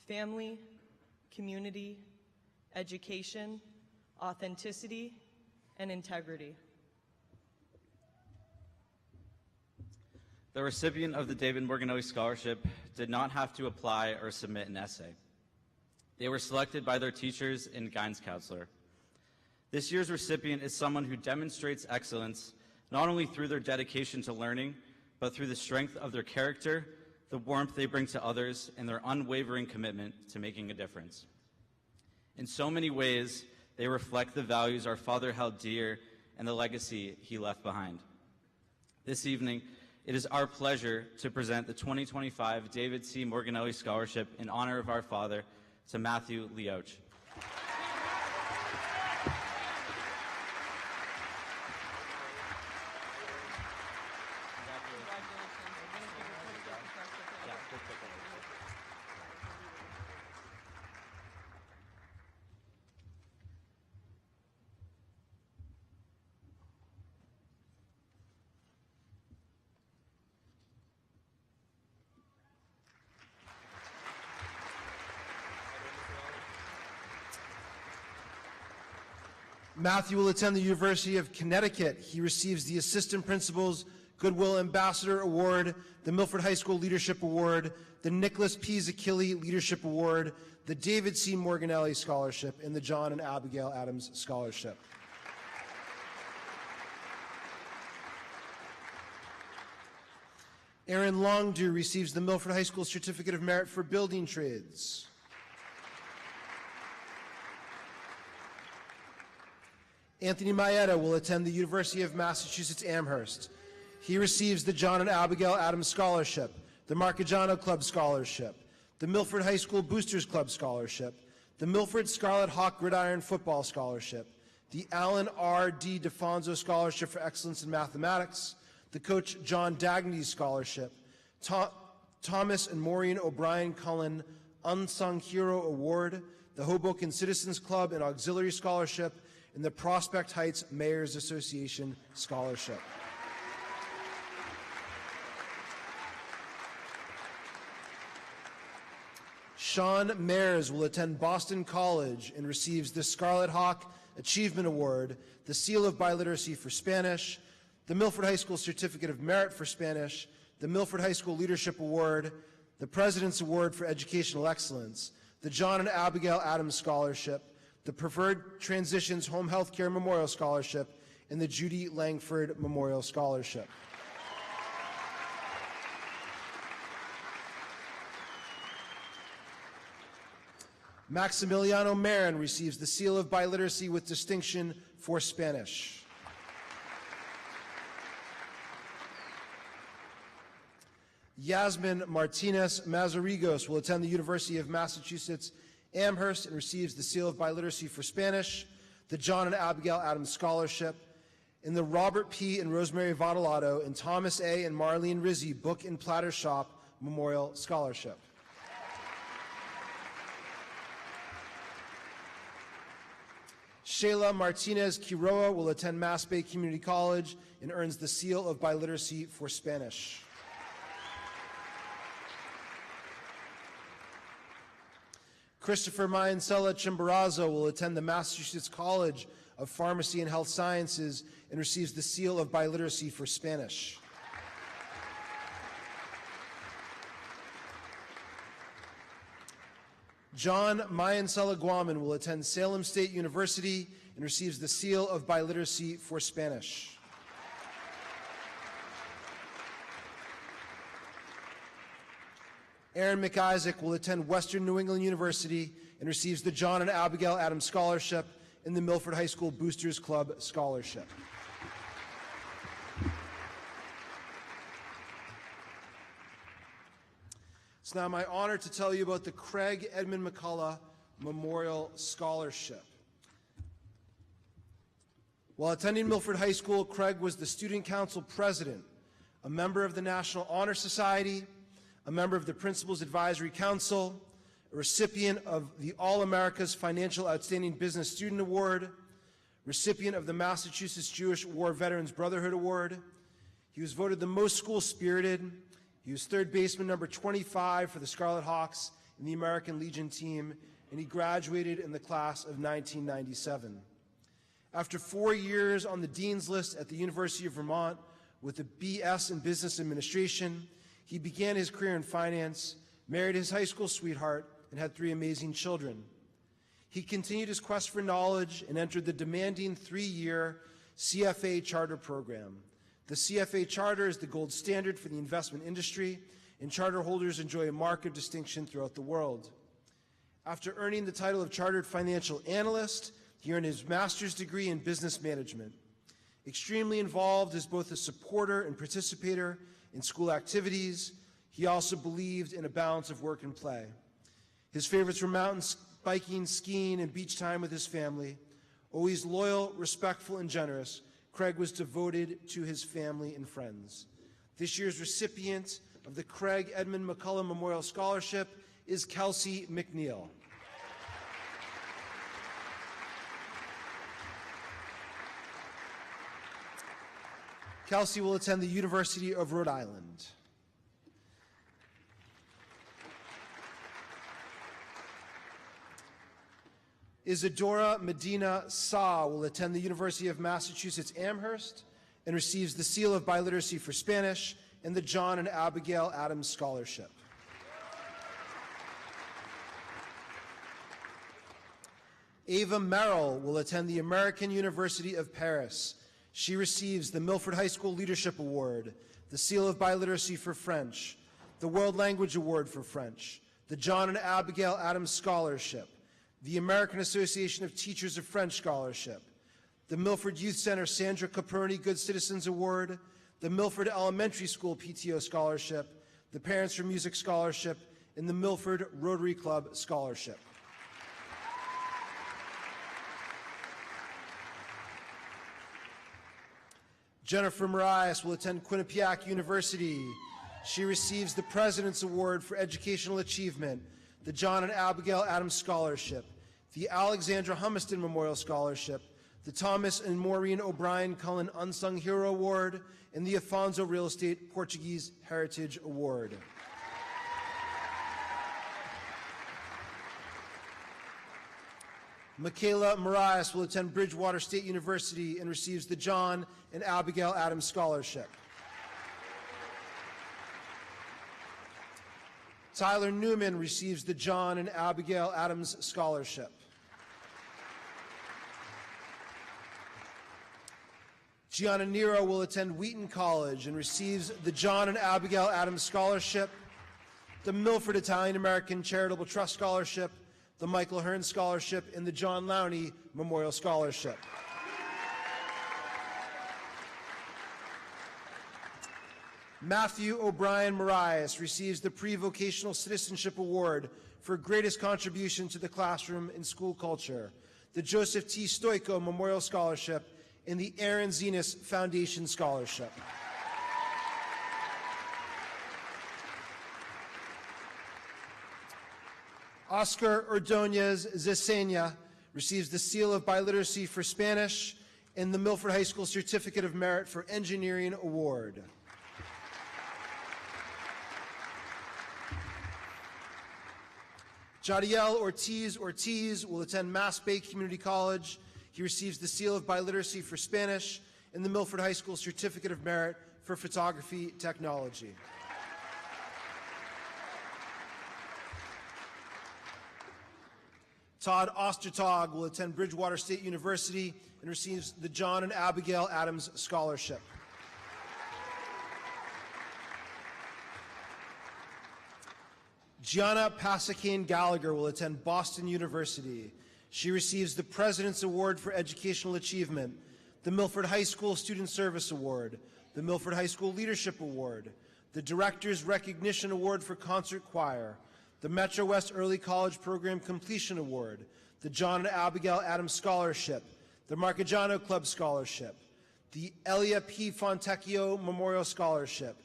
family, community, education, authenticity, and integrity. The recipient of the David Morganelli Scholarship did not have to apply or submit an essay. They were selected by their teachers and guidance counselor. This year's recipient is someone who demonstrates excellence not only through their dedication to learning, but through the strength of their character, the warmth they bring to others, and their unwavering commitment to making a difference. In so many ways, they reflect the values our father held dear and the legacy he left behind. This evening, it is our pleasure to present the 2025 David C. Morganelli Scholarship in honor of our father to Matthew Leoch. Matthew will attend the University of Connecticut. He receives the Assistant Principal's Goodwill Ambassador Award, the Milford High School Leadership Award, the Nicholas P. Zakili Leadership Award, the David C. Morganelli Scholarship, and the John and Abigail Adams Scholarship. Aaron Longdew receives the Milford High School Certificate of Merit for Building Trades. Anthony Maeda will attend the University of Massachusetts Amherst. He receives the John and Abigail Adams Scholarship, the Marcagiano Club Scholarship, the Milford High School Boosters Club Scholarship, the Milford Scarlet Hawk Gridiron Football Scholarship, the Alan R. D. DeFonso Scholarship for Excellence in Mathematics, the Coach John Dagny Scholarship, Thomas and Maureen O'Brien Cullen Unsung Hero Award, the Hoboken Citizens Club and Auxiliary Scholarship, and the Prospect Heights Mayors Association Scholarship. Sean Mayers will attend Boston College and receives the Scarlet Hawk Achievement Award, the Seal of Biliteracy for Spanish, the Milford High School Certificate of Merit for Spanish, the Milford High School Leadership Award, the President's Award for Educational Excellence, the John and Abigail Adams Scholarship, the Preferred Transitions Home Health Care Memorial Scholarship, and the Judy Langford Memorial Scholarship. Maximiliano Marin receives the Seal of Biliteracy with Distinction for Spanish. Yasmin Martinez Mazarigos will attend the University of Massachusetts Amherst and receives the Seal of Biliteracy for Spanish, the John and Abigail Adams Scholarship, and the Robert P. and Rosemary Vadalato and Thomas A. and Marlene Rizzi Book and Platter Shop Memorial Scholarship. Shayla Martinez Quiroa will attend Mass Bay Community College and earns the Seal of Biliteracy for Spanish. Christopher Mayansella Chimborazo will attend the Massachusetts College of Pharmacy and Health Sciences and receives the Seal of Biliteracy for Spanish. John Mayansella Guaman will attend Salem State University and receives the Seal of Biliteracy for Spanish. Aaron McIsaac will attend Western New England University and receives the John and Abigail Adams Scholarship and the Milford High School Boosters Club Scholarship. It's now my honor to tell you about the Craig Edmund McCulla Memorial Scholarship. While attending Milford High School, Craig was the Student Council President, a member of the National Honor Society, a member of the Principals Advisory Council, a recipient of the All-America's Financial Outstanding Business Student Award, recipient of the Massachusetts Jewish War Veterans Brotherhood Award. He was voted the most school-spirited. He was third baseman number 25 for the Scarlet Hawks in the American Legion team, and he graduated in the class of 1997. After 4 years on the Dean's List at the University of Vermont with a BS in Business Administration, he began his career in finance, married his high school sweetheart, and had 3 amazing children. He continued his quest for knowledge and entered the demanding 3-year CFA charter program. The CFA charter is the gold standard for the investment industry, and charter holders enjoy a mark of distinction throughout the world. After earning the title of Chartered Financial Analyst, he earned his master's degree in business management. Extremely involved as both a supporter and participator in school activities, he also believed in a balance of work and play. His favorites were mountains, biking, skiing, and beach time with his family. Always loyal, respectful, and generous, Craig was devoted to his family and friends. This year's recipient of the Craig Edmund McCulla Memorial Scholarship is Kelsey McNeil. Kelsey will attend the University of Rhode Island. Isadora Medina Sa will attend the University of Massachusetts Amherst and receives the Seal of Biliteracy for Spanish and the John and Abigail Adams Scholarship. Ava Merrill will attend the American University of Paris. She receives the Milford High School Leadership Award, the Seal of Biliteracy for French, the World Language Award for French, the John and Abigail Adams Scholarship, the American Association of Teachers of French Scholarship, the Milford Youth Center Sandra Caproni Good Citizens Award, the Milford Elementary School PTO Scholarship, the Parents for Music Scholarship, and the Milford Rotary Club Scholarship. Jennifer Marias will attend Quinnipiac University. She receives the President's Award for Educational Achievement, the John and Abigail Adams Scholarship, the Alexandra Humiston Memorial Scholarship, the Thomas and Maureen O'Brien Cullen Unsung Hero Award, and the Afonso Real Estate Portuguese Heritage Award. Michaela Marias will attend Bridgewater State University and receives the John and Abigail Adams Scholarship. Tyler Newman receives the John and Abigail Adams Scholarship. Gianna Nero will attend Wheaton College and receives the John and Abigail Adams Scholarship, the Milford Italian American Charitable Trust Scholarship, the Michael Hearns Scholarship, and the John Lowney Memorial Scholarship. Matthew O'Brien Marias receives the Pre-Vocational Citizenship Award for greatest contribution to the classroom and school culture, the Joseph T. Stoico Memorial Scholarship, and the Aaron Zenas Foundation Scholarship. Oscar Ordonez Zesenia receives the Seal of Biliteracy for Spanish and the Milford High School Certificate of Merit for Engineering Award. Jadiel Ortiz will attend Mass Bay Community College. He receives the Seal of Biliteracy for Spanish and the Milford High School Certificate of Merit for Photography Technology. Todd Ostertag will attend Bridgewater State University and receives the John and Abigail Adams Scholarship. Gianna Pasakane Gallagher will attend Boston University. She receives the President's Award for Educational Achievement, the Milford High School Student Service Award, the Milford High School Leadership Award, the Director's Recognition Award for Concert Choir, the Metro West Early College Program Completion Award, the John and Abigail Adams Scholarship, the Marcagiano Club Scholarship, the Elia P. Fontecchio Memorial Scholarship,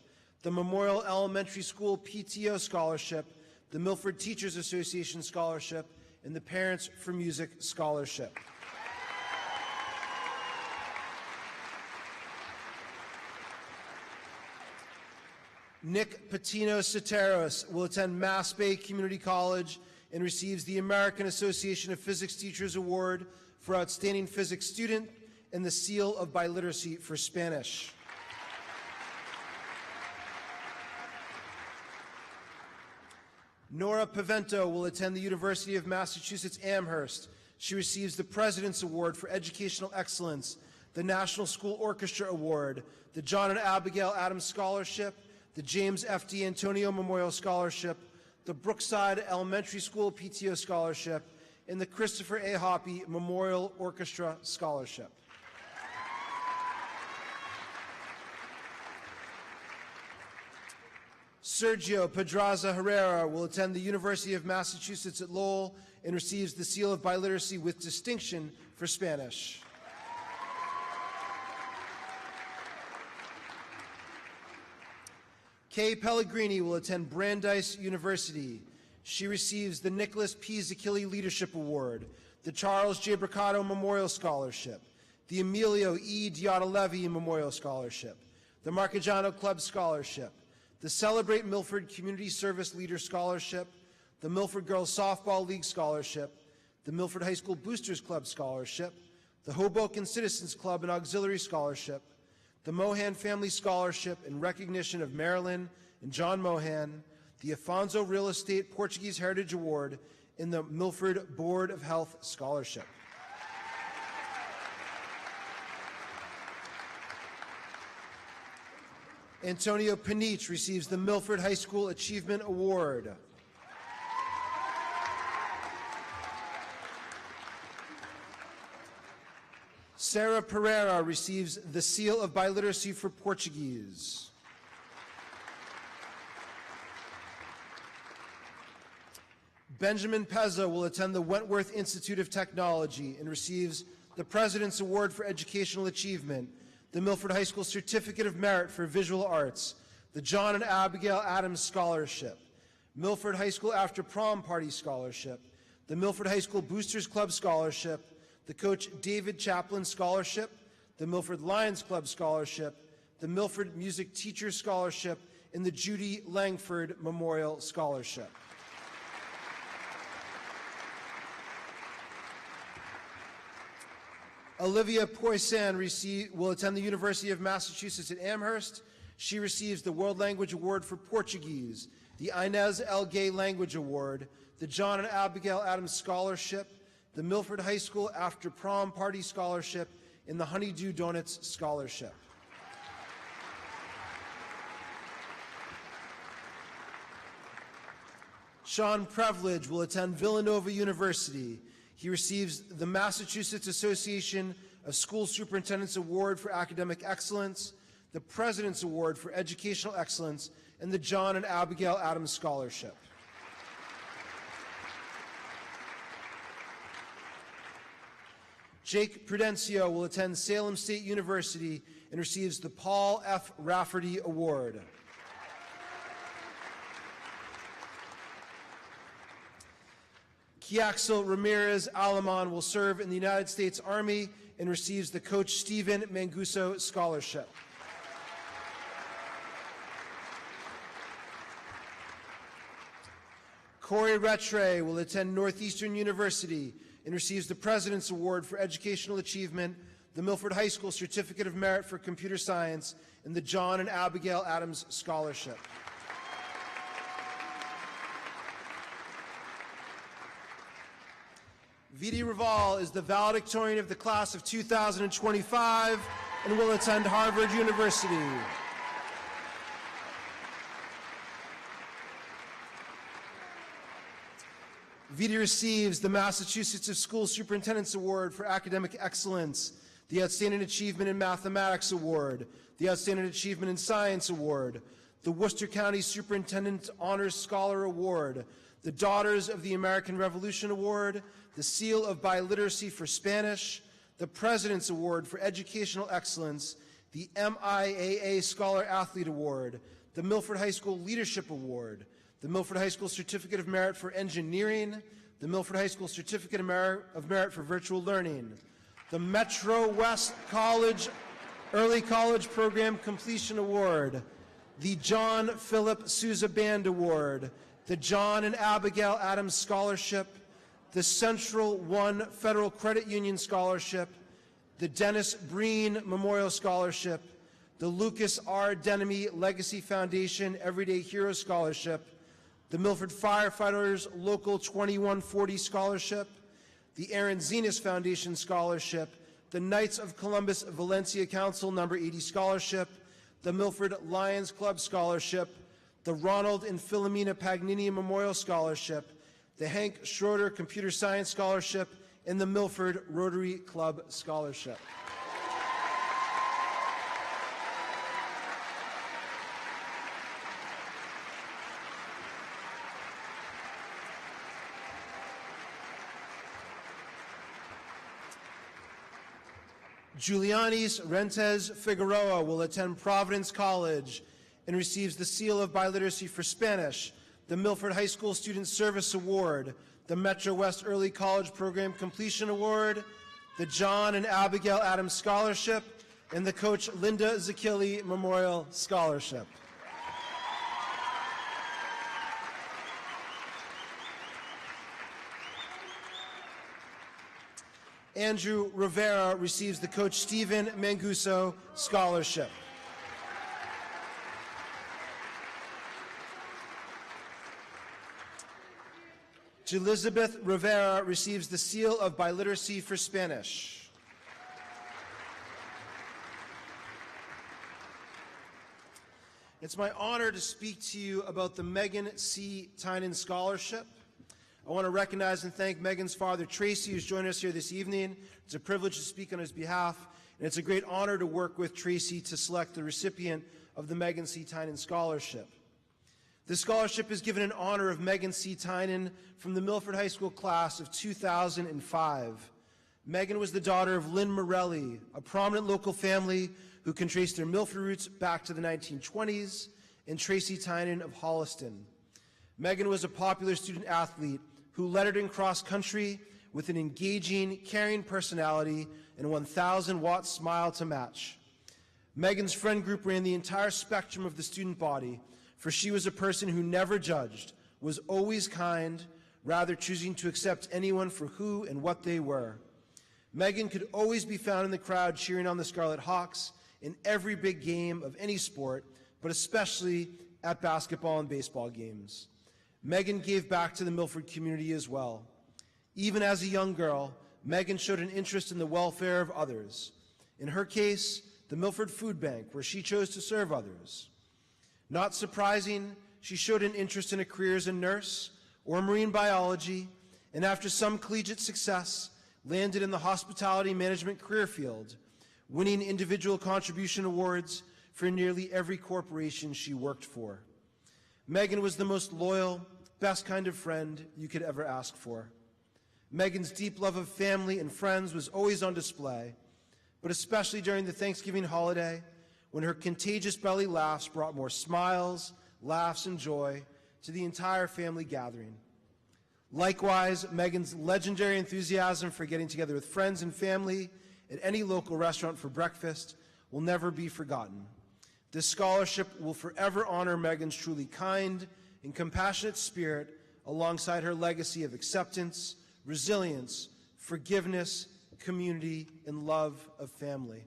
the Memorial Elementary School PTO Scholarship, the Milford Teachers Association Scholarship, and the Parents for Music Scholarship. Nick Patino Soteros will attend Mass Bay Community College and receives the American Association of Physics Teachers Award for Outstanding Physics Student and the Seal of Biliteracy for Spanish. Nora Pavento will attend the University of Massachusetts Amherst. She receives the President's Award for Educational Excellence, the National School Orchestra Award, the John and Abigail Adams Scholarship, the James F. D. Antonio Memorial Scholarship, the Brookside Elementary School PTO Scholarship, and the Christopher A. Hoppy Memorial Orchestra Scholarship. Sergio Pedraza Herrera will attend the University of Massachusetts at Lowell and receives the Seal of Biliteracy with Distinction for Spanish. Kay Pellegrini will attend Brandeis University. She receives the Nicholas P. Zachilli Leadership Award, the Charles J. Bricado Memorial Scholarship, the Emilio E. Diotta Levy Memorial Scholarship, the Marcagiano Club Scholarship, the Celebrate Milford Community Service Leader Scholarship, the Milford Girls Softball League Scholarship, the Milford High School Boosters Club Scholarship, the Hoboken Citizens Club and Auxiliary Scholarship, the Mohan Family Scholarship in recognition of Marilyn and John Mohan, the Afonso Real Estate Portuguese Heritage Award, and the Milford Board of Health Scholarship. Antonio Panich receives the Milford High School Achievement Award. Sarah Pereira receives the Seal of Biliteracy for Portuguese. Benjamin Pezza will attend the Wentworth Institute of Technology and receives the President's Award for Educational Achievement, the Milford High School Certificate of Merit for Visual Arts, the John and Abigail Adams Scholarship, Milford High School After Prom Party Scholarship, the Milford High School Boosters Club Scholarship, the Coach David Chaplin Scholarship, the Milford Lions Club Scholarship, the Milford Music Teachers Scholarship, and the Judy Langford Memorial Scholarship. Olivia Poisson will attend the University of Massachusetts at Amherst. She receives the World Language Award for Portuguese, the Inez L. Gay Language Award, the John and Abigail Adams Scholarship, the Milford High School After Prom Party Scholarship, and the Honeydew Donuts Scholarship. Sean Privilege will attend Villanova University. He receives the Massachusetts Association of School Superintendents Award for Academic Excellence, the President's Award for Educational Excellence, and the John and Abigail Adams Scholarship. Jake Prudencio will attend Salem State University and receives the Paul F. Rafferty Award. Kiaxel Ramirez Alamon will serve in the United States Army and receives the Coach Stephen Manguso Scholarship. Corey Rattray will attend Northeastern University and receives the President's Award for Educational Achievement, the Milford High School Certificate of Merit for Computer Science, and the John and Abigail Adams Scholarship. Vidi Raval is the valedictorian of the class of 2025 and will attend Harvard University. Vidi receives the Massachusetts School Superintendent's Award for Academic Excellence, the Outstanding Achievement in Mathematics Award, the Outstanding Achievement in Science Award, the Worcester County Superintendent Honors Scholar Award, the Daughters of the American Revolution Award, the Seal of Biliteracy for Spanish, the President's Award for Educational Excellence, the MIAA Scholar Athlete Award, the Milford High School Leadership Award, the Milford High School Certificate of Merit for Engineering, the Milford High School Certificate of Merit for Virtual Learning, the Metro West College Early College Program Completion Award, the John Philip Sousa Band Award, the John and Abigail Adams Scholarship, the Central One Federal Credit Union Scholarship, the Dennis Breen Memorial Scholarship, the Lucas R. Denemy Legacy Foundation Everyday Hero Scholarship, the Milford Firefighters Local 2140 Scholarship, the Aaron Zenas Foundation Scholarship, the Knights of Columbus Valencia Council No. 80 Scholarship, the Milford Lions Club Scholarship, the Ronald and Philomena Pagnini Memorial Scholarship, the Hank Schroeder Computer Science Scholarship, and the Milford Rotary Club Scholarship. Julianis Rentes Figueroa will attend Providence College and receives the Seal of Biliteracy for Spanish, the Milford High School Student Service Award, the Metro West Early College Program Completion Award, the John and Abigail Adams Scholarship, and the Coach Linda Zakili Memorial Scholarship. Andrew Rivera receives the Coach Stephen Manguso Scholarship. Elizabeth Rivera receives the Seal of Biliteracy for Spanish. It's my honor to speak to you about the Megan C. Tinen Scholarship. I want to recognize and thank Megan's father, Tracy, who's joining us here this evening. It's a privilege to speak on his behalf, and it's a great honor to work with Tracy to select the recipient of the Megan C. Tinen Scholarship. This scholarship is given in honor of Megan C. Tinen from the Milford High School class of 2005. Megan was the daughter of Lynn Morelli, a prominent local family who can trace their Milford roots back to the 1920s, and Tracy Tinen of Holliston. Megan was a popular student athlete who lettered in cross country with an engaging, caring personality and a 1,000-watt smile to match. Megan's friend group ran the entire spectrum of the student body, for she was a person who never judged, was always kind, rather choosing to accept anyone for who and what they were. Megan could always be found in the crowd cheering on the Scarlet Hawks in every big game of any sport, but especially at basketball and baseball games. Megan gave back to the Milford community as well. Even as a young girl, Megan showed an interest in the welfare of others. In her case, the Milford Food Bank, where she chose to serve others. Not surprising, she showed an interest in a career as a nurse or marine biology, and after some collegiate success, landed in the hospitality management career field, winning individual contribution awards for nearly every corporation she worked for. Megan was the most loyal, best kind of friend you could ever ask for. Megan's deep love of family and friends was always on display, but especially during the Thanksgiving holiday, when her contagious belly laughs brought more smiles, laughs, and joy to the entire family gathering. Likewise, Megan's legendary enthusiasm for getting together with friends and family at any local restaurant for breakfast will never be forgotten. This scholarship will forever honor Megan's truly kind and compassionate spirit alongside her legacy of acceptance, resilience, forgiveness, community, and love of family.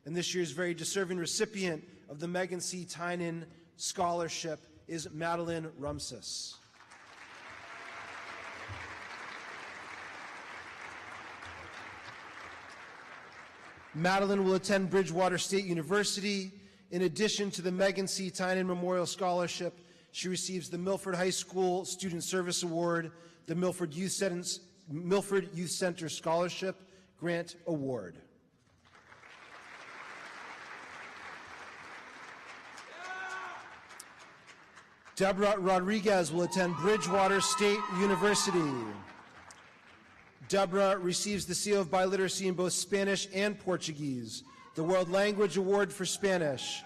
And this year's very deserving recipient of the Megan C. Tinen Scholarship is Madeline Rumsis. Madeline will attend Bridgewater State University. In addition to the Megan C. Tinen Memorial Scholarship, she receives the Milford High School Student Service Award, the Milford Youth Center Scholarship Grant Award. Deborah Rodriguez will attend Bridgewater State University. Deborah receives the seal of biliteracy in both Spanish and Portuguese, the World Language Award for Spanish,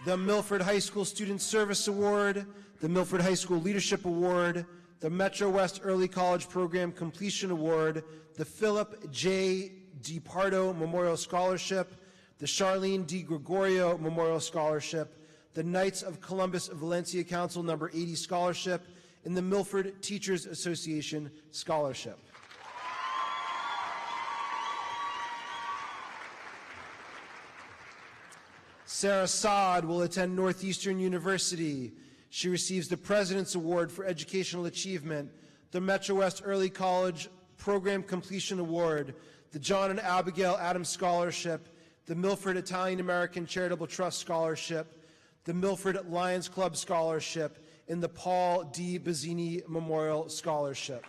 the Milford High School Student Service Award, the Milford High School Leadership Award, the Metro West Early College Program Completion Award, the Philip J. DiPardo Memorial Scholarship, the Charlene D. Gregorio Memorial Scholarship, the Knights of Columbus Valencia Council No. 80 Scholarship, and the Milford Teachers Association Scholarship. Sarah Saad will attend Northeastern University. She receives the President's Award for Educational Achievement, the Metro West Early College Program Completion Award, the John and Abigail Adams Scholarship, the Milford Italian American Charitable Trust Scholarship, the Milford Lions Club Scholarship, and the Paul D. Bazzini Memorial Scholarship.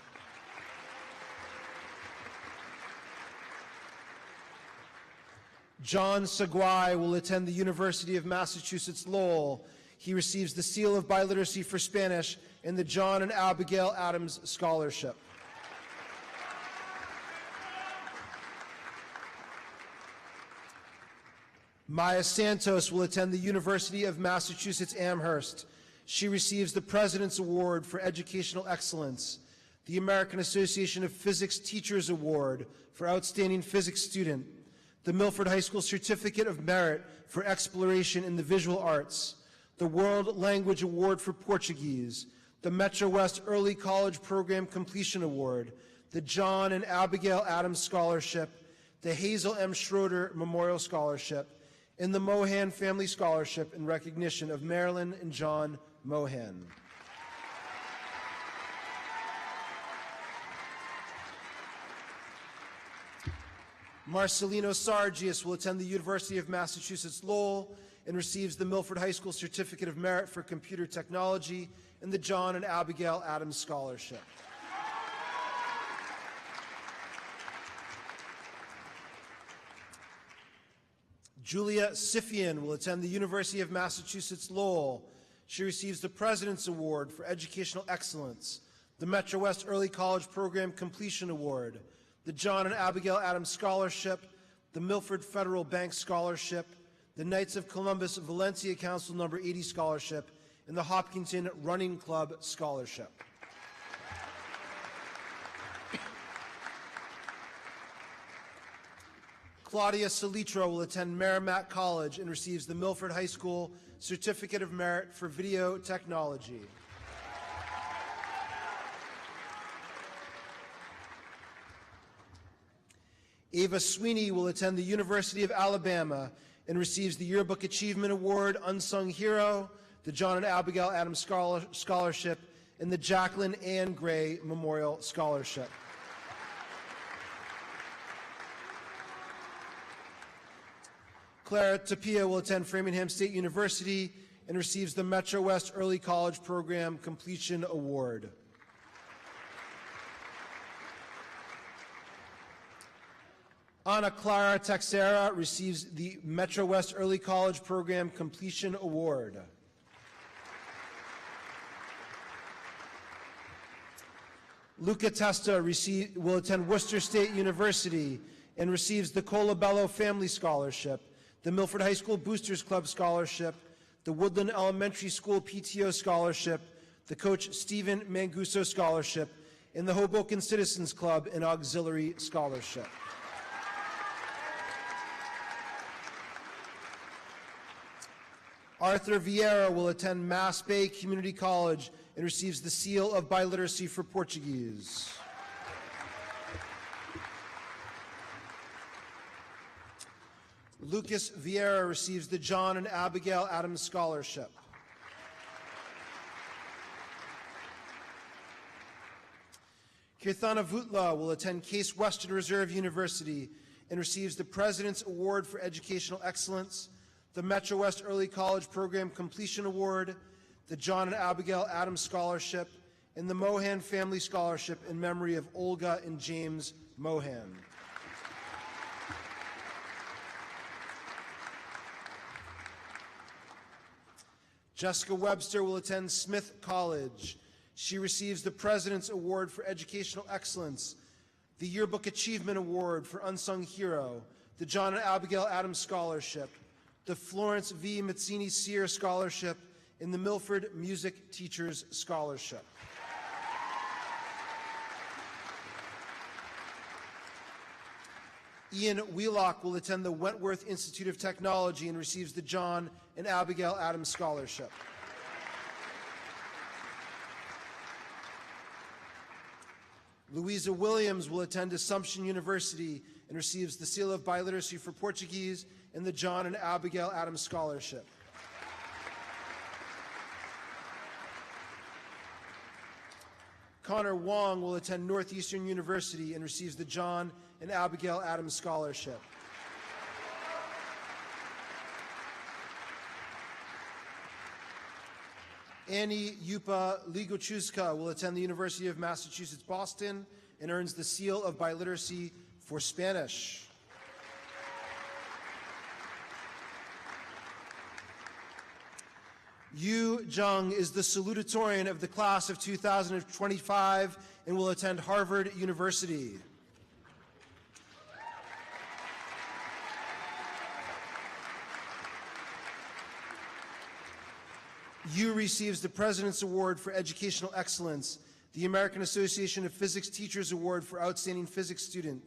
John Seguy will attend the University of Massachusetts Lowell. He receives the Seal of Biliteracy for Spanish and the John and Abigail Adams Scholarship. Maya Santos will attend the University of Massachusetts Amherst. She receives the President's Award for Educational Excellence, the American Association of Physics Teachers Award for Outstanding Physics Student, the Milford High School Certificate of Merit for Exploration in the Visual Arts, the World Language Award for Portuguese, the Metro West Early College Program Completion Award, the John and Abigail Adams Scholarship, the Hazel M. Schroeder Memorial Scholarship, and the Mohan Family Scholarship in recognition of Marilyn and John Mohan. Marcelino Sargius will attend the University of Massachusetts Lowell and receives the Milford High School Certificate of Merit for Computer Technology and the John and Abigail Adams Scholarship. Julia Sifian will attend the University of Massachusetts Lowell. She receives the President's Award for Educational Excellence, the Metro West Early College Program Completion Award, the John and Abigail Adams Scholarship, the Milford Federal Bank Scholarship, the Knights of Columbus Valencia Council No. 80 Scholarship, and the Hopkinton Running Club Scholarship. Claudia Salitro will attend Merrimack College and receives the Milford High School Certificate of Merit for Video Technology. Ava Sweeney will attend the University of Alabama and receives the Yearbook Achievement Award, Unsung Hero, the John and Abigail Adams Scholarship, and the Jacqueline Ann Gray Memorial Scholarship. Clara Tapia will attend Framingham State University and receives the Metro West Early College Program Completion Award. Ana Clara Texera receives the Metro West Early College Program Completion Award. Luca Testa will attend Worcester State University and receives the Colabello Family Scholarship, the Milford High School Boosters Club Scholarship, the Woodland Elementary School PTO Scholarship, the Coach Stephen Manguso Scholarship, and the Hoboken Citizens Club and Auxiliary Scholarship. Arthur Vieira will attend Mass Bay Community College and receives the Seal of Biliteracy for Portuguese. Lucas Vieira receives the John and Abigail Adams Scholarship. Kirthana Vutla will attend Case Western Reserve University and receives the President's Award for Educational Excellence, the Metro West Early College Program Completion Award, the John and Abigail Adams Scholarship, and the Mohan Family Scholarship in memory of Olga and James Mohan. Jessica Webster will attend Smith College. She receives the President's Award for Educational Excellence, the Yearbook Achievement Award for Unsung Hero, the John and Abigail Adams Scholarship, the Florence V. Mazzini Sear Scholarship, and the Milford Music Teachers Scholarship. Ian Wheelock will attend the Wentworth Institute of Technology and receives the John and Abigail Adams Scholarship. Louisa Williams will attend Assumption University and receives the Seal of Biliteracy for Portuguese and the John and Abigail Adams Scholarship. Connor Wong will attend Northeastern University and receives the John and Abigail Adams Scholarship. Annie Yupa Ligochuzka will attend the University of Massachusetts Boston and earns the Seal of Biliteracy for Spanish. Yu Jung is the salutatorian of the class of 2025 and will attend Harvard University. Yu receives the President's Award for Educational Excellence, the American Association of Physics Teachers Award for Outstanding Physics Student,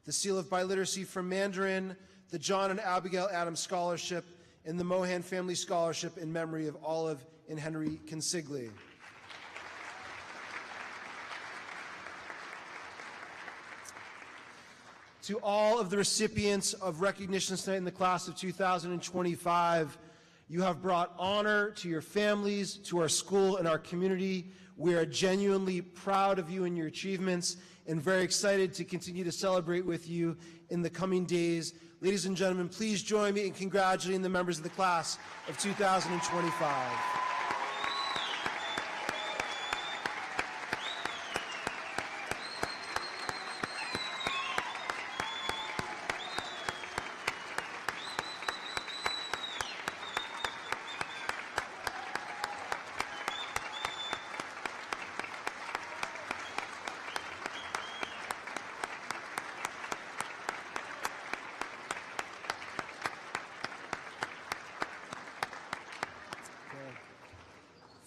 the Seal of Biliteracy for Mandarin, the John and Abigail Adams Scholarship, and the Mohan Family Scholarship in memory of Olive and Henry Consigli. To all of the recipients of recognitions tonight in the class of 2025, you have brought honor to your families, to our school, and our community. We are genuinely proud of you and your achievements and very excited to continue to celebrate with you in the coming days. Ladies and gentlemen, please join me in congratulating the members of the class of 2025.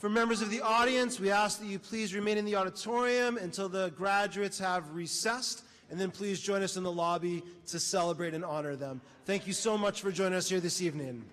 For members of the audience, we ask that you please remain in the auditorium until the graduates have recessed, and then please join us in the lobby to celebrate and honor them. Thank you so much for joining us here this evening.